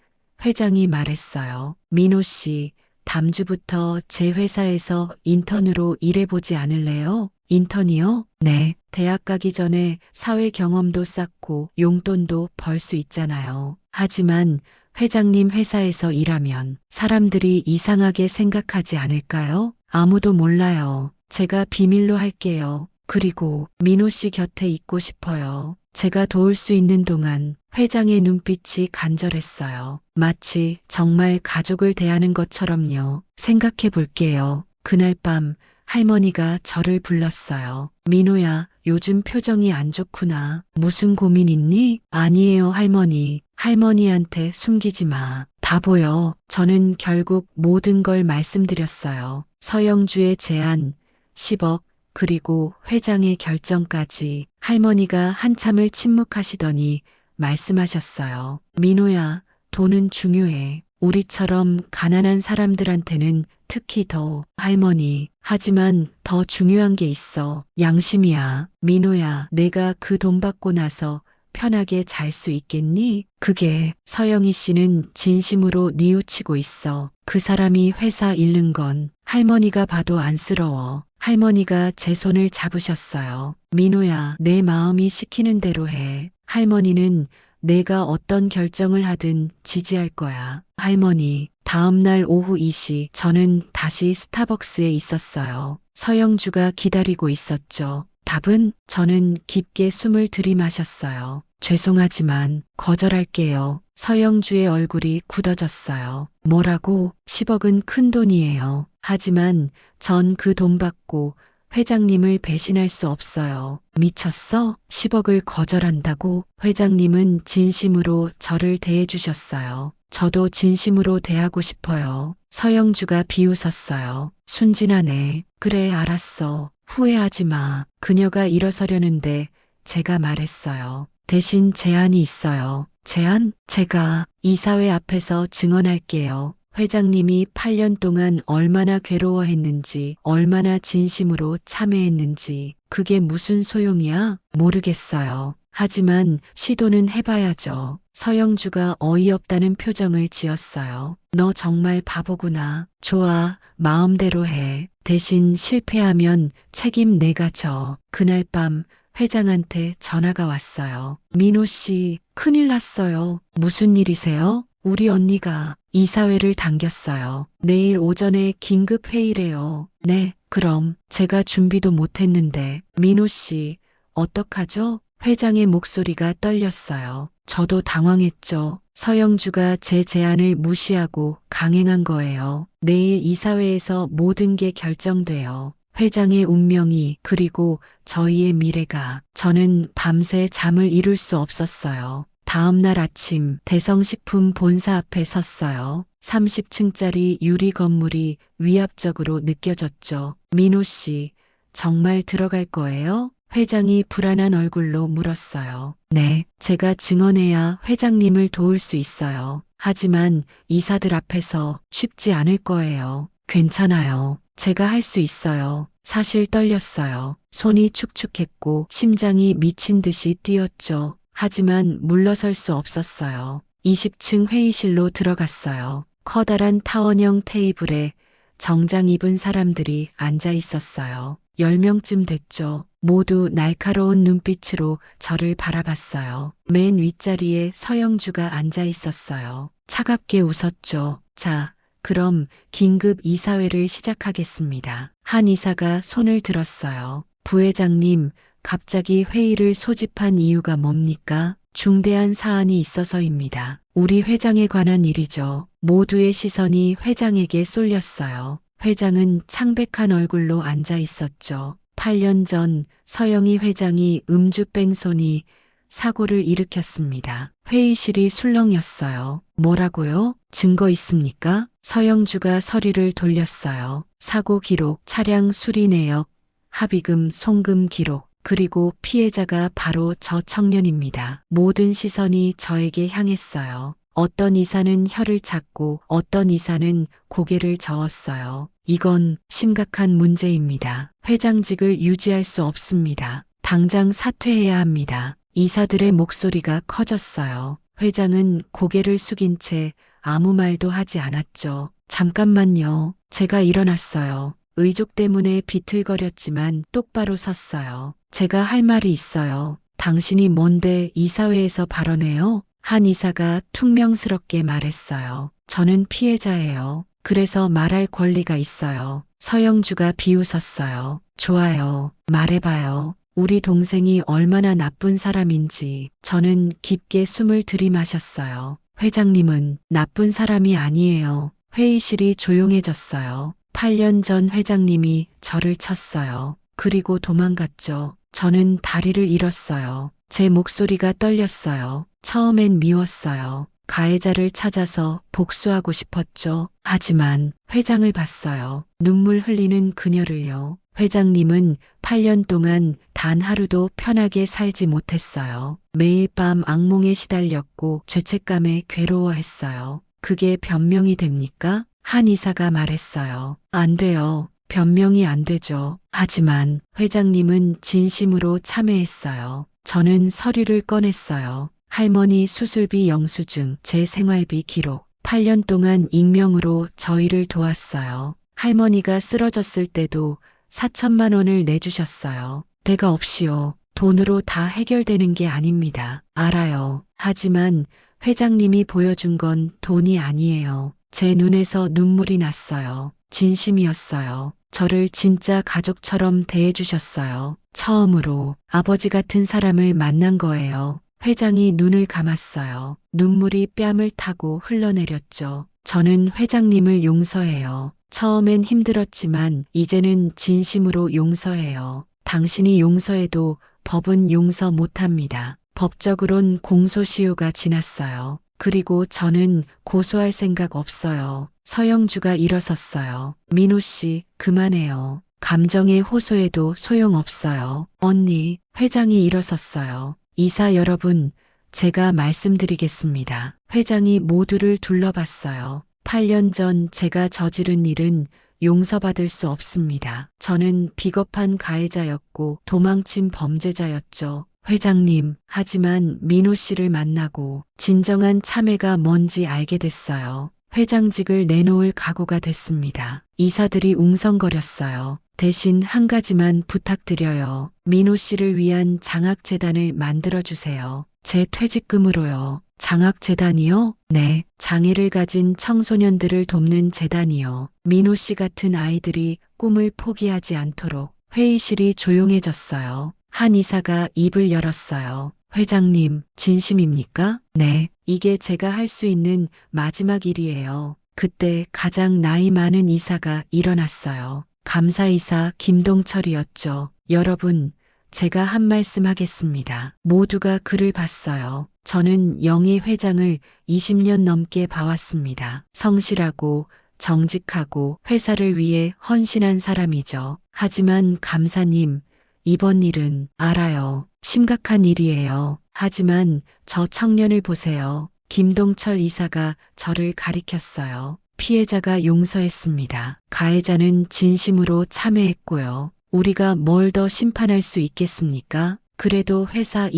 회장이 말했어요. 민호 씨, 다음 주부터 제 회사에서 인턴으로 일해보지 않을래요? 인턴이요? 네. 대학 가기 전에 사회 경험도 쌓고 용돈도 벌 수 있잖아요. 하지만 회장님 회사에서 일하면 사람들이 이상하게 생각하지 않을까요? 아무도 몰라요. 제가 비밀로 할게요. 그리고 민호 씨 곁에 있고 싶어요. 제가 도울 수 있는 동안. 회장의 눈빛이 간절했어요. 마치 정말 가족을 대하는 것처럼요. 생각해 볼게요. 그날 밤 할머니가 저를 불렀어요. 민호야, 요즘 표정이 안 좋구나. 무슨 고민 있니? 아니에요, 할머니. 할머니한테 숨기지 마. 다 보여. 저는 결국 모든 걸 말씀드렸어요. 서영주의 제안, 10억, 그리고 회장의 결정까지. 할머니가 한참을 침묵하시더니 말씀하셨어요. 민호야, 돈은 중요해. 우리처럼 가난한 사람들한테는 특히 더. 할머니, 하지만 더 중요한 게 있어. 양심이야. 민호야, 내가 그 돈 받고 나서 편하게 잘 수 있겠니? 그게. 서영희 씨는 진심으로 뉘우치고 있어. 그 사람이 회사 잃는 건 할머니가 봐도 안쓰러워. 할머니가 제 손을 잡으셨어요. 민호야, 내 마음이 시키는 대로 해. 할머니는 내가 어떤 결정을 하든 지지할 거야. 할머니, 다음 날 오후 2시 저는 다시 스타벅스에 있었어요. 서영주가 기다리고 있었죠. 답은? 저는 깊게 숨을 들이마셨어요. 죄송하지만 거절할게요. 서영주의 얼굴이 굳어졌어요. 뭐라고? 10억은 큰 돈이에요. 하지만 전 그 돈 받고 회장님을 배신할 수 없어요. 미쳤어? 10억을 거절한다고? 회장님은 진심으로 저를 대해주셨어요. 저도 진심으로 대하고 싶어요. 서영주가 비웃었어요. 순진하네. 그래, 알았어. 후회하지 마. 그녀가 일어서려는데 제가 말했어요. 대신 제안이 있어요. 제안? 제가 이사회 앞에서 증언할게요. 회장님이 8년 동안 얼마나 괴로워했는지, 얼마나 진심으로 참회했는지, 그게 무슨 소용이야? 모르겠어요. 하지만 시도는 해봐야죠. 서영주가 어이없다는 표정을 지었어요. 너 정말 바보구나. 좋아, 마음대로 해. 대신 실패하면 책임 내가 져. 그날 밤 회장한테 전화가 왔어요. 민호 씨, 큰일 났어요. 무슨 일이세요? 우리 언니가 이사회를 당겼어요. 내일 오전에 긴급 회의래요. 네, 그럼 제가 준비도 못했는데. 민호 씨, 어떡하죠? 회장의 목소리가 떨렸어요. 저도 당황했죠. 서영주가 제 제안을 무시하고 강행한 거예요. 내일 이사회에서 모든 게 결정돼요. 회장의 운명이 그리고 저희의 미래가. 저는 밤새 잠을 이룰 수 없었어요. 다음 날 아침 대성식품 본사 앞에 섰어요. 30층짜리 유리 건물이 위압적으로 느껴졌죠. 민호 씨, 정말 들어갈 거예요? 회장이 불안한 얼굴로 물었어요. 네, 제가 증언해야 회장님을 도울 수 있어요. 하지만 이사들 앞에서 쉽지 않을 거예요. 괜찮아요. 제가 할 수 있어요. 사실 떨렸어요. 손이 축축했고 심장이 미친 듯이 뛰었죠. 하지만 물러설 수 없었어요. 20층 회의실로 들어갔어요. 커다란 타원형 테이블에 정장 입은 사람들이 앉아 있었어요. 10명쯤 됐죠. 모두 날카로운 눈빛으로 저를 바라봤어요. 맨 윗자리에 서영주가 앉아 있었어요. 차갑게 웃었죠. 자, 그럼 긴급 이사회를 시작하겠습니다. 한 이사가 손을 들었어요. 부회장님, 갑자기 회의를 소집한 이유가 뭡니까? 중대한 사안이 있어서입니다. 우리 회장에 관한 일이죠. 모두의 시선이 회장에게 쏠렸어요. 회장은 창백한 얼굴로 앉아 있었죠. 8년 전 서영희 회장이 음주 뺑소니 사고를 일으켰습니다. 회의실이 술렁였어요. 뭐라고요? 증거 있습니까? 서영주가 서류를 돌렸어요. 사고 기록, 차량 수리 내역, 합의금, 송금 기록, 그리고 피해자가 바로 저 청년입니다. 모든 시선이 저에게 향했어요. 어떤 이사는 혀를 찾고 어떤 이사는 고개를 저었어요. 이건 심각한 문제입니다. 회장직을 유지할 수 없습니다. 당장 사퇴해야 합니다. 이사들의 목소리가 커졌어요. 회장은 고개를 숙인 채 아무 말도 하지 않았죠. 잠깐만요. 제가 일어났어요. 의족 때문에 비틀거렸지만 똑바로 섰어요. 제가 할 말이 있어요. 당신이 뭔데 이사회에서 발언해요? 한 이사가 퉁명스럽게 말했어요. 저는 피해자예요. 그래서 말할 권리가 있어요. 서영주가 비웃었어요. 좋아요. 말해봐요. 우리 동생이 얼마나 나쁜 사람인지. 저는 깊게 숨을 들이마셨어요. 회장님은 나쁜 사람이 아니에요. 회의실이 조용해졌어요. 8년 전 회장님이 저를 쳤어요. 그리고 도망갔죠. 저는 다리를 잃었어요. 제 목소리가 떨렸어요. 처음엔 미웠어요. 가해자를 찾아서 복수하고 싶었죠. 하지만 회장을 봤어요. 눈물 흘리는 그녀를요. 회장님은 8년 동안 단 하루도 편하게 살지 못했어요. 매일 밤 악몽에 시달렸고 죄책감에 괴로워했어요. 그게 변명이 됩니까? 한 이사가 말했어요. 안 돼요. 변명이 안 되죠. 하지만 회장님은 진심으로 참회했어요. 저는 서류를 꺼냈어요. 할머니 수술비 영수증, 제 생활비 기록. 8년 동안 익명으로 저희를 도왔어요. 할머니가 쓰러졌을 때도 4천만 원을 내주셨어요. 대가 없이요. 돈으로 다 해결되는 게 아닙니다. 알아요. 하지만 회장님이 보여준 건 돈이 아니에요. 제 눈에서 눈물이 났어요. 진심이었어요. 저를 진짜 가족처럼 대해주셨어요. 처음으로 아버지 같은 사람을 만난 거예요. 회장이 눈을 감았어요. 눈물이 뺨을 타고 흘러내렸죠. 저는 회장님을 용서해요. 처음엔 힘들었지만 이제는 진심으로 용서해요. 당신이 용서해도 법은 용서 못합니다. 법적으론 공소시효가 지났어요. 그리고 저는 고소할 생각 없어요. 서영주가 일어섰어요. 민호 씨, 그만해요. 감정에 호소해도 소용없어요. 언니, 회장이 일어섰어요. 이사 여러분, 제가 말씀드리겠습니다. 회장이 모두를 둘러봤어요. 8년 전 제가 저지른 일은 용서받을 수 없습니다. 저는 비겁한 가해자였고 도망친 범죄자였죠. 회장님, 하지만 민호 씨를 만나고 진정한 참회가 뭔지 알게 됐어요. 회장직을 내놓을 각오가 됐습니다. 이사들이 웅성거렸어요. 대신 한 가지만 부탁드려요. 민호 씨를 위한 장학재단을 만들어주세요. 제 퇴직금으로요. 장학재단이요? 네. 장애를 가진 청소년들을 돕는 재단이요. 민호 씨 같은 아이들이 꿈을 포기하지 않도록. 회의실이 조용해졌어요. 한 이사가 입을 열었어요. 회장님, 진심입니까? 네. 이게 제가 할 수 있는 마지막 일이에요. 그때 가장 나이 많은 이사가 일어났어요. 감사이사 김동철이었죠. 여러분, 제가 한 말씀 하겠습니다. 모두가 그를 봤어요. 저는 영희 회장을 20년 넘게 봐왔습니다. 성실하고 정직하고 회사를 위해 헌신한 사람이죠. 하지만 감사님, 이번 일은 알아요. 심각한 일이에요. 하지만 저 청년을 보세요. 김동철 이사가 저를 가리켰어요. 피해자가 용서했습니다. 가해자는 진심으로 참회했고요. 우리가 뭘 더 심판할 수 있겠습니까? 그래도 회사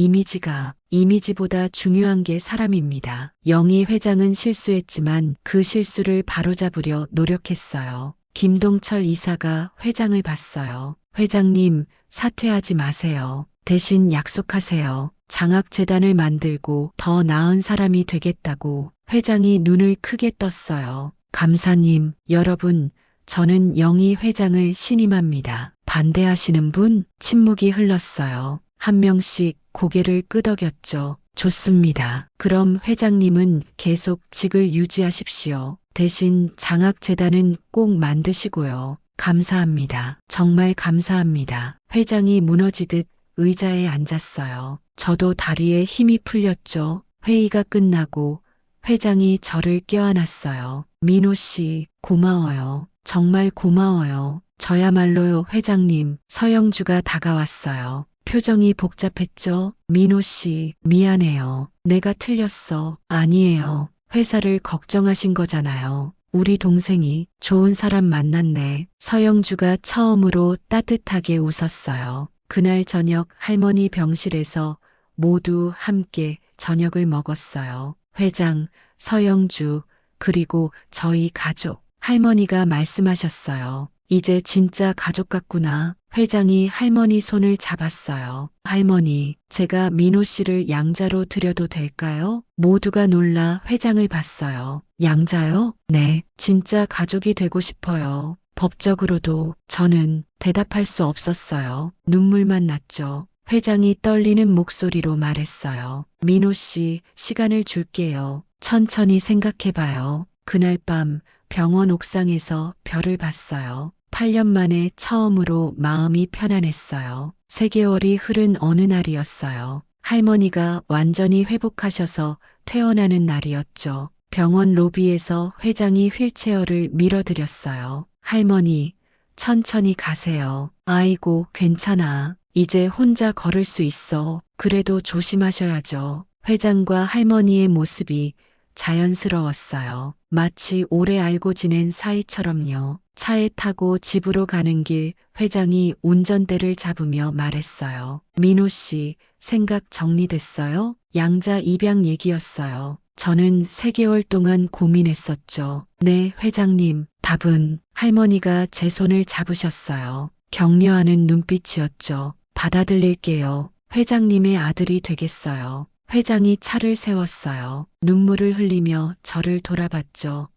이미지보다 중요한 게 사람입니다. 영희 회장은 실수했지만 그 실수를 바로잡으려 노력했어요. 김동철 이사가 회장을 봤어요. 회장님, 사퇴하지 마세요. 대신 약속하세요. 장학재단을 만들고 더 나은 사람이 되겠다고. 회장이 눈을 크게 떴어요. 감사님, 여러분, 저는 영희 회장을 신임합니다. 반대하시는 분? 침묵이 흘렀어요. 한 명씩 고개를 끄덕였죠. 좋습니다. 그럼 회장님은 계속 직을 유지하십시오. 대신 장학재단은 꼭 만드시고요. 감사합니다. 정말 감사합니다. 회장이 무너지듯 의자에 앉았어요. 저도 다리에 힘이 풀렸죠. 회의가 끝나고 회장이 저를 껴안았어요. 민호 씨, 고마워요. 정말 고마워요. 저야말로요, 회장님. 서영주가 다가왔어요. 표정이 복잡했죠. 민호 씨, 미안해요. 내가 틀렸어. 아니에요. 회사를 걱정하신 거잖아요. 우리 동생이 좋은 사람 만났네. 서영주가 처음으로 따뜻하게 웃었어요. 그날 저녁 할머니 병실에서 모두 함께 저녁을 먹었어요. 회장, 서영주, 그리고 저희 가족. 할머니가 말씀하셨어요. 이제 진짜 가족 같구나. 회장이 할머니 손을 잡았어요. 할머니, 제가 민호 씨를 양자로 드려도 될까요? 모두가 놀라 회장을 봤어요. 양자요? 네, 진짜 가족이 되고 싶어요. 법적으로도. 저는 대답할 수 없었어요. 눈물만 났죠. 회장이 떨리는 목소리로 말했어요. 민호 씨, 시간을 줄게요. 천천히 생각해봐요. 그날 밤 병원 옥상에서 별을 봤어요. 8년 만에 처음으로 마음이 편안했어요. 3개월이 흐른 어느 날이었어요. 할머니가 완전히 회복하셔서 퇴원하는 날이었죠. 병원 로비에서 회장이 휠체어를 밀어드렸어요. 할머니, 천천히 가세요. 아이고, 괜찮아. 이제 혼자 걸을 수 있어. 그래도 조심하셔야죠. 회장과 할머니의 모습이 자연스러웠어요. 마치 오래 알고 지낸 사이처럼요. 차에 타고 집으로 가는 길 회장이 운전대를 잡으며 말했어요. 민호 씨, 생각 정리됐어요? 양자 입양 얘기였어요. 저는 3개월 동안 고민했었죠. 네, 회장님. 답은 할머니가 제 손을 잡으셨어요. 격려하는 눈빛이었죠. 받아들일게요. 회장님의 아들이 되겠어요. 회장이 차를 세웠어요. 눈물을 흘리며 저를 돌아봤죠.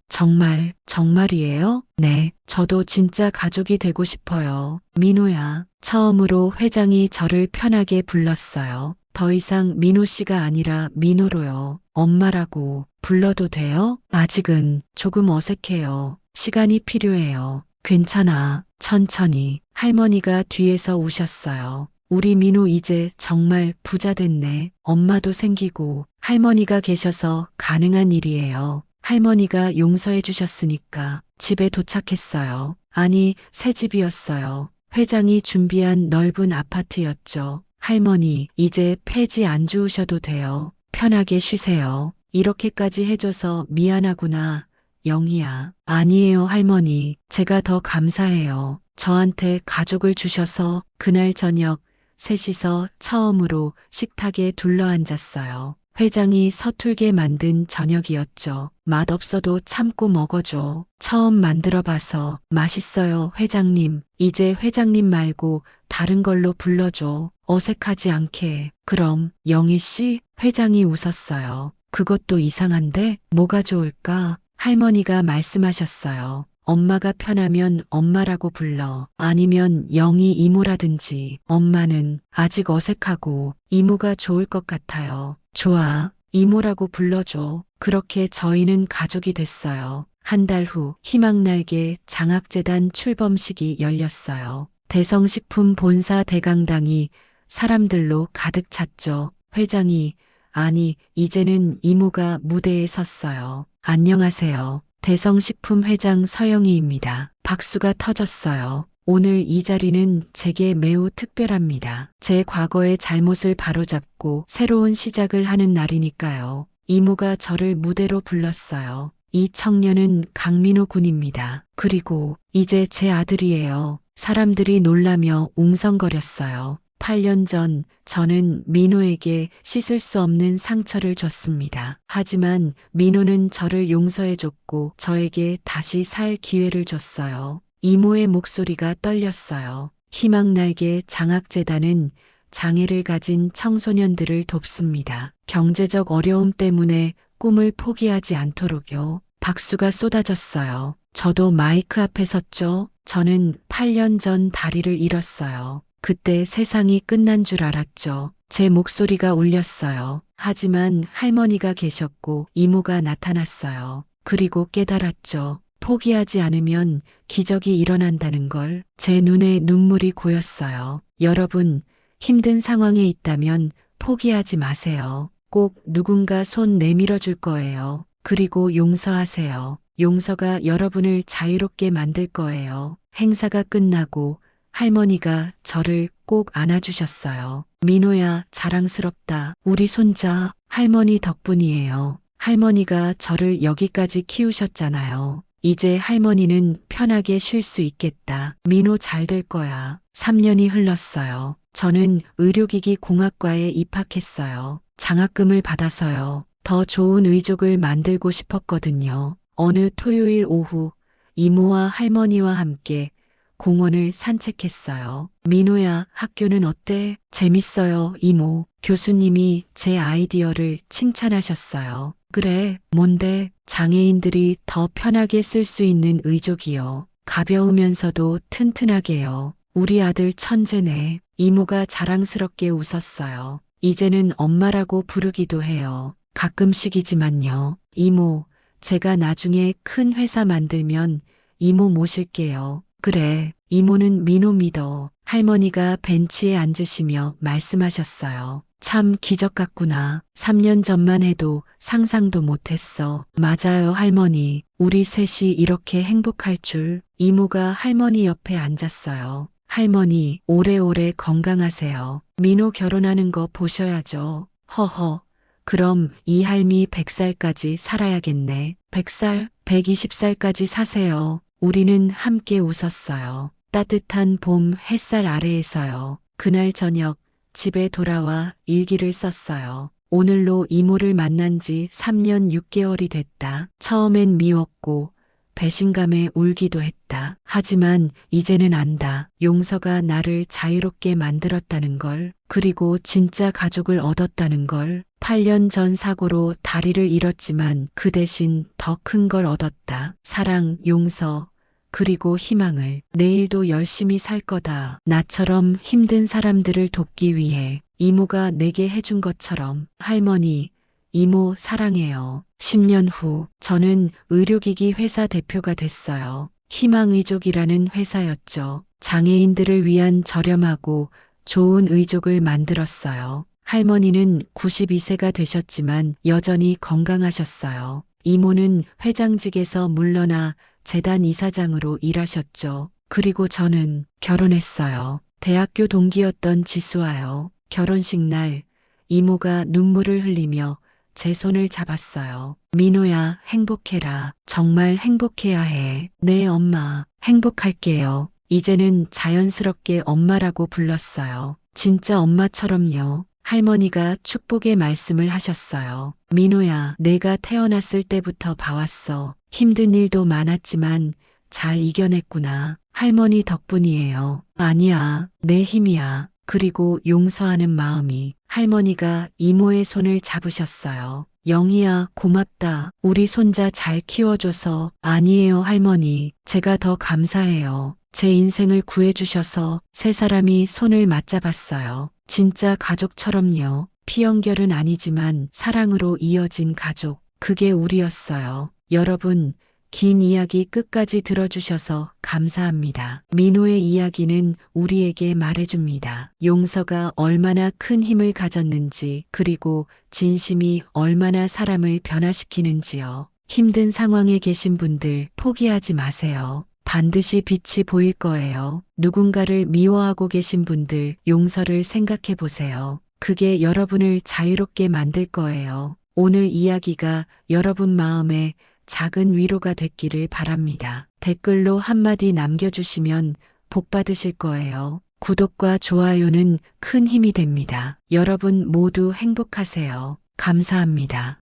정말이에요? 네, 저도 진짜 가족이 되고 싶어요. 민호야. 처음으로 회장이 저를 편하게 불렀어요. 더 이상 민호 씨가 아니라 민호로요. 엄마라고 불러도 돼요? 아직은 조금 어색해요. 시간이 필요해요. 괜찮아. 천천히. 할머니가 뒤에서 우셨어요. 우리 민호 이제 정말 부자 됐네. 엄마도 생기고 할머니가 계셔서 가능한 일이에요. 할머니가 용서해 주셨으니까 집에 도착했어요. 아니, 새 집이었어요. 회장이 준비한 넓은 아파트였죠. 할머니, 이제 폐지 안 주우셔도 돼요. 편하게 쉬세요. 이렇게까지 해줘서 미안하구나. 영희야. 아니에요, 할머니. 제가 더 감사해요. 저한테 가족을 주셔서 그날 저녁 셋이서 처음으로 식탁에 둘러앉았어요. 회장이 서툴게 만든 저녁이었죠. 맛없어도 참고 먹어줘. 처음 만들어 봐서 맛있어요, 회장님. 이제 회장님 말고 다른 걸로 불러줘. 어색하지 않게. 그럼 영희 씨? 회장이 웃었어요. 그것도 이상한데 뭐가 좋을까? 할머니가 말씀하셨어요. 엄마가 편하면 엄마라고 불러. 아니면 영희 이모라든지. 엄마는 아직 어색하고 이모가 좋을 것 같아요. 좋아. 이모라고 불러줘. 그렇게 저희는 가족이 됐어요. 한 달 후 희망날개 장학재단 출범식이 열렸어요. 대성식품 본사 대강당이 사람들로 가득 찼죠. 회장이 아니 이제는 이모가 무대에 섰어요. 안녕하세요. 대성식품 회장 서영희입니다. 박수가 터졌어요. 오늘 이 자리는 제게 매우 특별합니다. 제 과거의 잘못을 바로잡고 새로운 시작을 하는 날이니까요. 이모가 저를 무대로 불렀어요. 이 청년은 강민호 군입니다. 그리고 이제 제 아들이에요. 사람들이 놀라며 웅성거렸어요. 8년 전 저는 민호에게 씻을 수 없는 상처를 줬습니다. 하지만 민호는 저를 용서해줬고 저에게 다시 살 기회를 줬어요. 이모의 목소리가 떨렸어요. 희망날개 장학재단은 장애를 가진 청소년들을 돕습니다. 경제적 어려움 때문에 꿈을 포기하지 않도록요. 박수가 쏟아졌어요. 저도 마이크 앞에 섰죠. 저는 8년 전 다리를 잃었어요. 그때 세상이 끝난 줄 알았죠. 제 목소리가 울렸어요. 하지만 할머니가 계셨고 이모가 나타났어요. 그리고 깨달았죠. 포기하지 않으면 기적이 일어난다는 걸. 제 눈에 눈물이 고였어요. 여러분, 힘든 상황에 있다면 포기하지 마세요. 꼭 누군가 손 내밀어 줄 거예요. 그리고 용서하세요. 용서가 여러분을 자유롭게 만들 거예요. 행사가 끝나고 할머니가 저를 꼭 안아주셨어요. 민호야, 자랑스럽다. 우리 손자, 할머니 덕분이에요. 할머니가 저를 여기까지 키우셨잖아요. 이제 할머니는 편하게 쉴 수 있겠다. 민호 잘 될 거야. 3년이 흘렀어요. 저는 의료기기 공학과에 입학했어요. 장학금을 받아서요. 더 좋은 의족을 만들고 싶었거든요. 어느 토요일 오후 이모와 할머니와 함께 공원을 산책했어요. 민호야, 학교는 어때? 재밌어요, 이모. 교수님이 제 아이디어를 칭찬하셨어요. 그래, 뭔데? 장애인들이 더 편하게 쓸 수 있는 의족이요. 가벼우면서도 튼튼하게요. 우리 아들 천재네. 이모가 자랑스럽게 웃었어요. 이제는 엄마라고 부르기도 해요. 가끔씩이지만요. 이모, 제가 나중에 큰 회사 만들면 이모 모실게요. 그래, 이모는 민호 믿어. 할머니가 벤치에 앉으시며 말씀하셨어요. 참 기적 같구나. 3년 전만 해도 상상도 못했어. 맞아요, 할머니. 우리 셋이 이렇게 행복할 줄. 이모가 할머니 옆에 앉았어요. 할머니, 오래오래 건강하세요. 민호 결혼하는 거 보셔야죠. 허허. 그럼 이 할미 100살까지 살아야겠네. 100살, 120살까지 사세요. 우리는 함께 웃었어요. 따뜻한 봄 햇살 아래에서요. 그날 저녁 집에 돌아와 일기를 썼어요. 오늘로 이모를 만난 지 3년 6개월이 됐다. 처음엔 미웠고 배신감에 울기도 했다. 하지만 이제는 안다. 용서가 나를 자유롭게 만들었다는 걸. 그리고 진짜 가족을 얻었다는 걸. 8년 전 사고로 다리를 잃었지만 그 대신 더 큰 걸 얻었다. 사랑, 용서, 그리고 희망을. 내일도 열심히 살 거다. 나처럼 힘든 사람들을 돕기 위해 이모가 내게 해준 것처럼. 할머니, 이모 사랑해요. 10년 후 저는 의료기기 회사 대표가 됐어요. 희망의족이라는 회사였죠. 장애인들을 위한 저렴하고 좋은 의족을 만들었어요. 할머니는 92세가 되셨지만 여전히 건강하셨어요. 이모는 회장직에서 물러나 재단 이사장으로 일하셨죠. 그리고 저는 결혼했어요. 대학교 동기였던 지수와요. 결혼식 날 이모가 눈물을 흘리며 제 손을 잡았어요. 민호야, 행복해라. 정말 행복해야 해. 네, 엄마. 행복할게요. 이제는 자연스럽게 엄마라고 불렀어요. 진짜 엄마처럼요. 할머니가 축복의 말씀을 하셨어요. 민호야, 내가 태어났을 때부터 봐왔어. 힘든 일도 많았지만 잘 이겨냈구나. 할머니 덕분이에요. 아니야, 내 힘이야. 그리고 용서하는 마음이. 할머니가 이모의 손을 잡으셨어요. 영희야, 고맙다. 우리 손자 잘 키워줘서. 아니에요, 할머니. 제가 더 감사해요. 제 인생을 구해주셔서 세 사람이 손을 맞잡았어요. 진짜 가족처럼요. 피 연결은 아니지만 사랑으로 이어진 가족. 그게 우리였어요. 여러분, 긴 이야기 끝까지 들어주셔서 감사합니다. 민호의 이야기는 우리에게 말해줍니다. 용서가 얼마나 큰 힘을 가졌는지, 그리고 진심이 얼마나 사람을 변화시키는지요. 힘든 상황에 계신 분들 포기하지 마세요. 반드시 빛이 보일 거예요. 누군가를 미워하고 계신 분들 용서를 생각해 보세요. 그게 여러분을 자유롭게 만들 거예요. 오늘 이야기가 여러분 마음에 작은 위로가 됐기를 바랍니다. 댓글로 한마디 남겨주시면 복 받으실 거예요. 구독과 좋아요는 큰 힘이 됩니다. 여러분 모두 행복하세요. 감사합니다.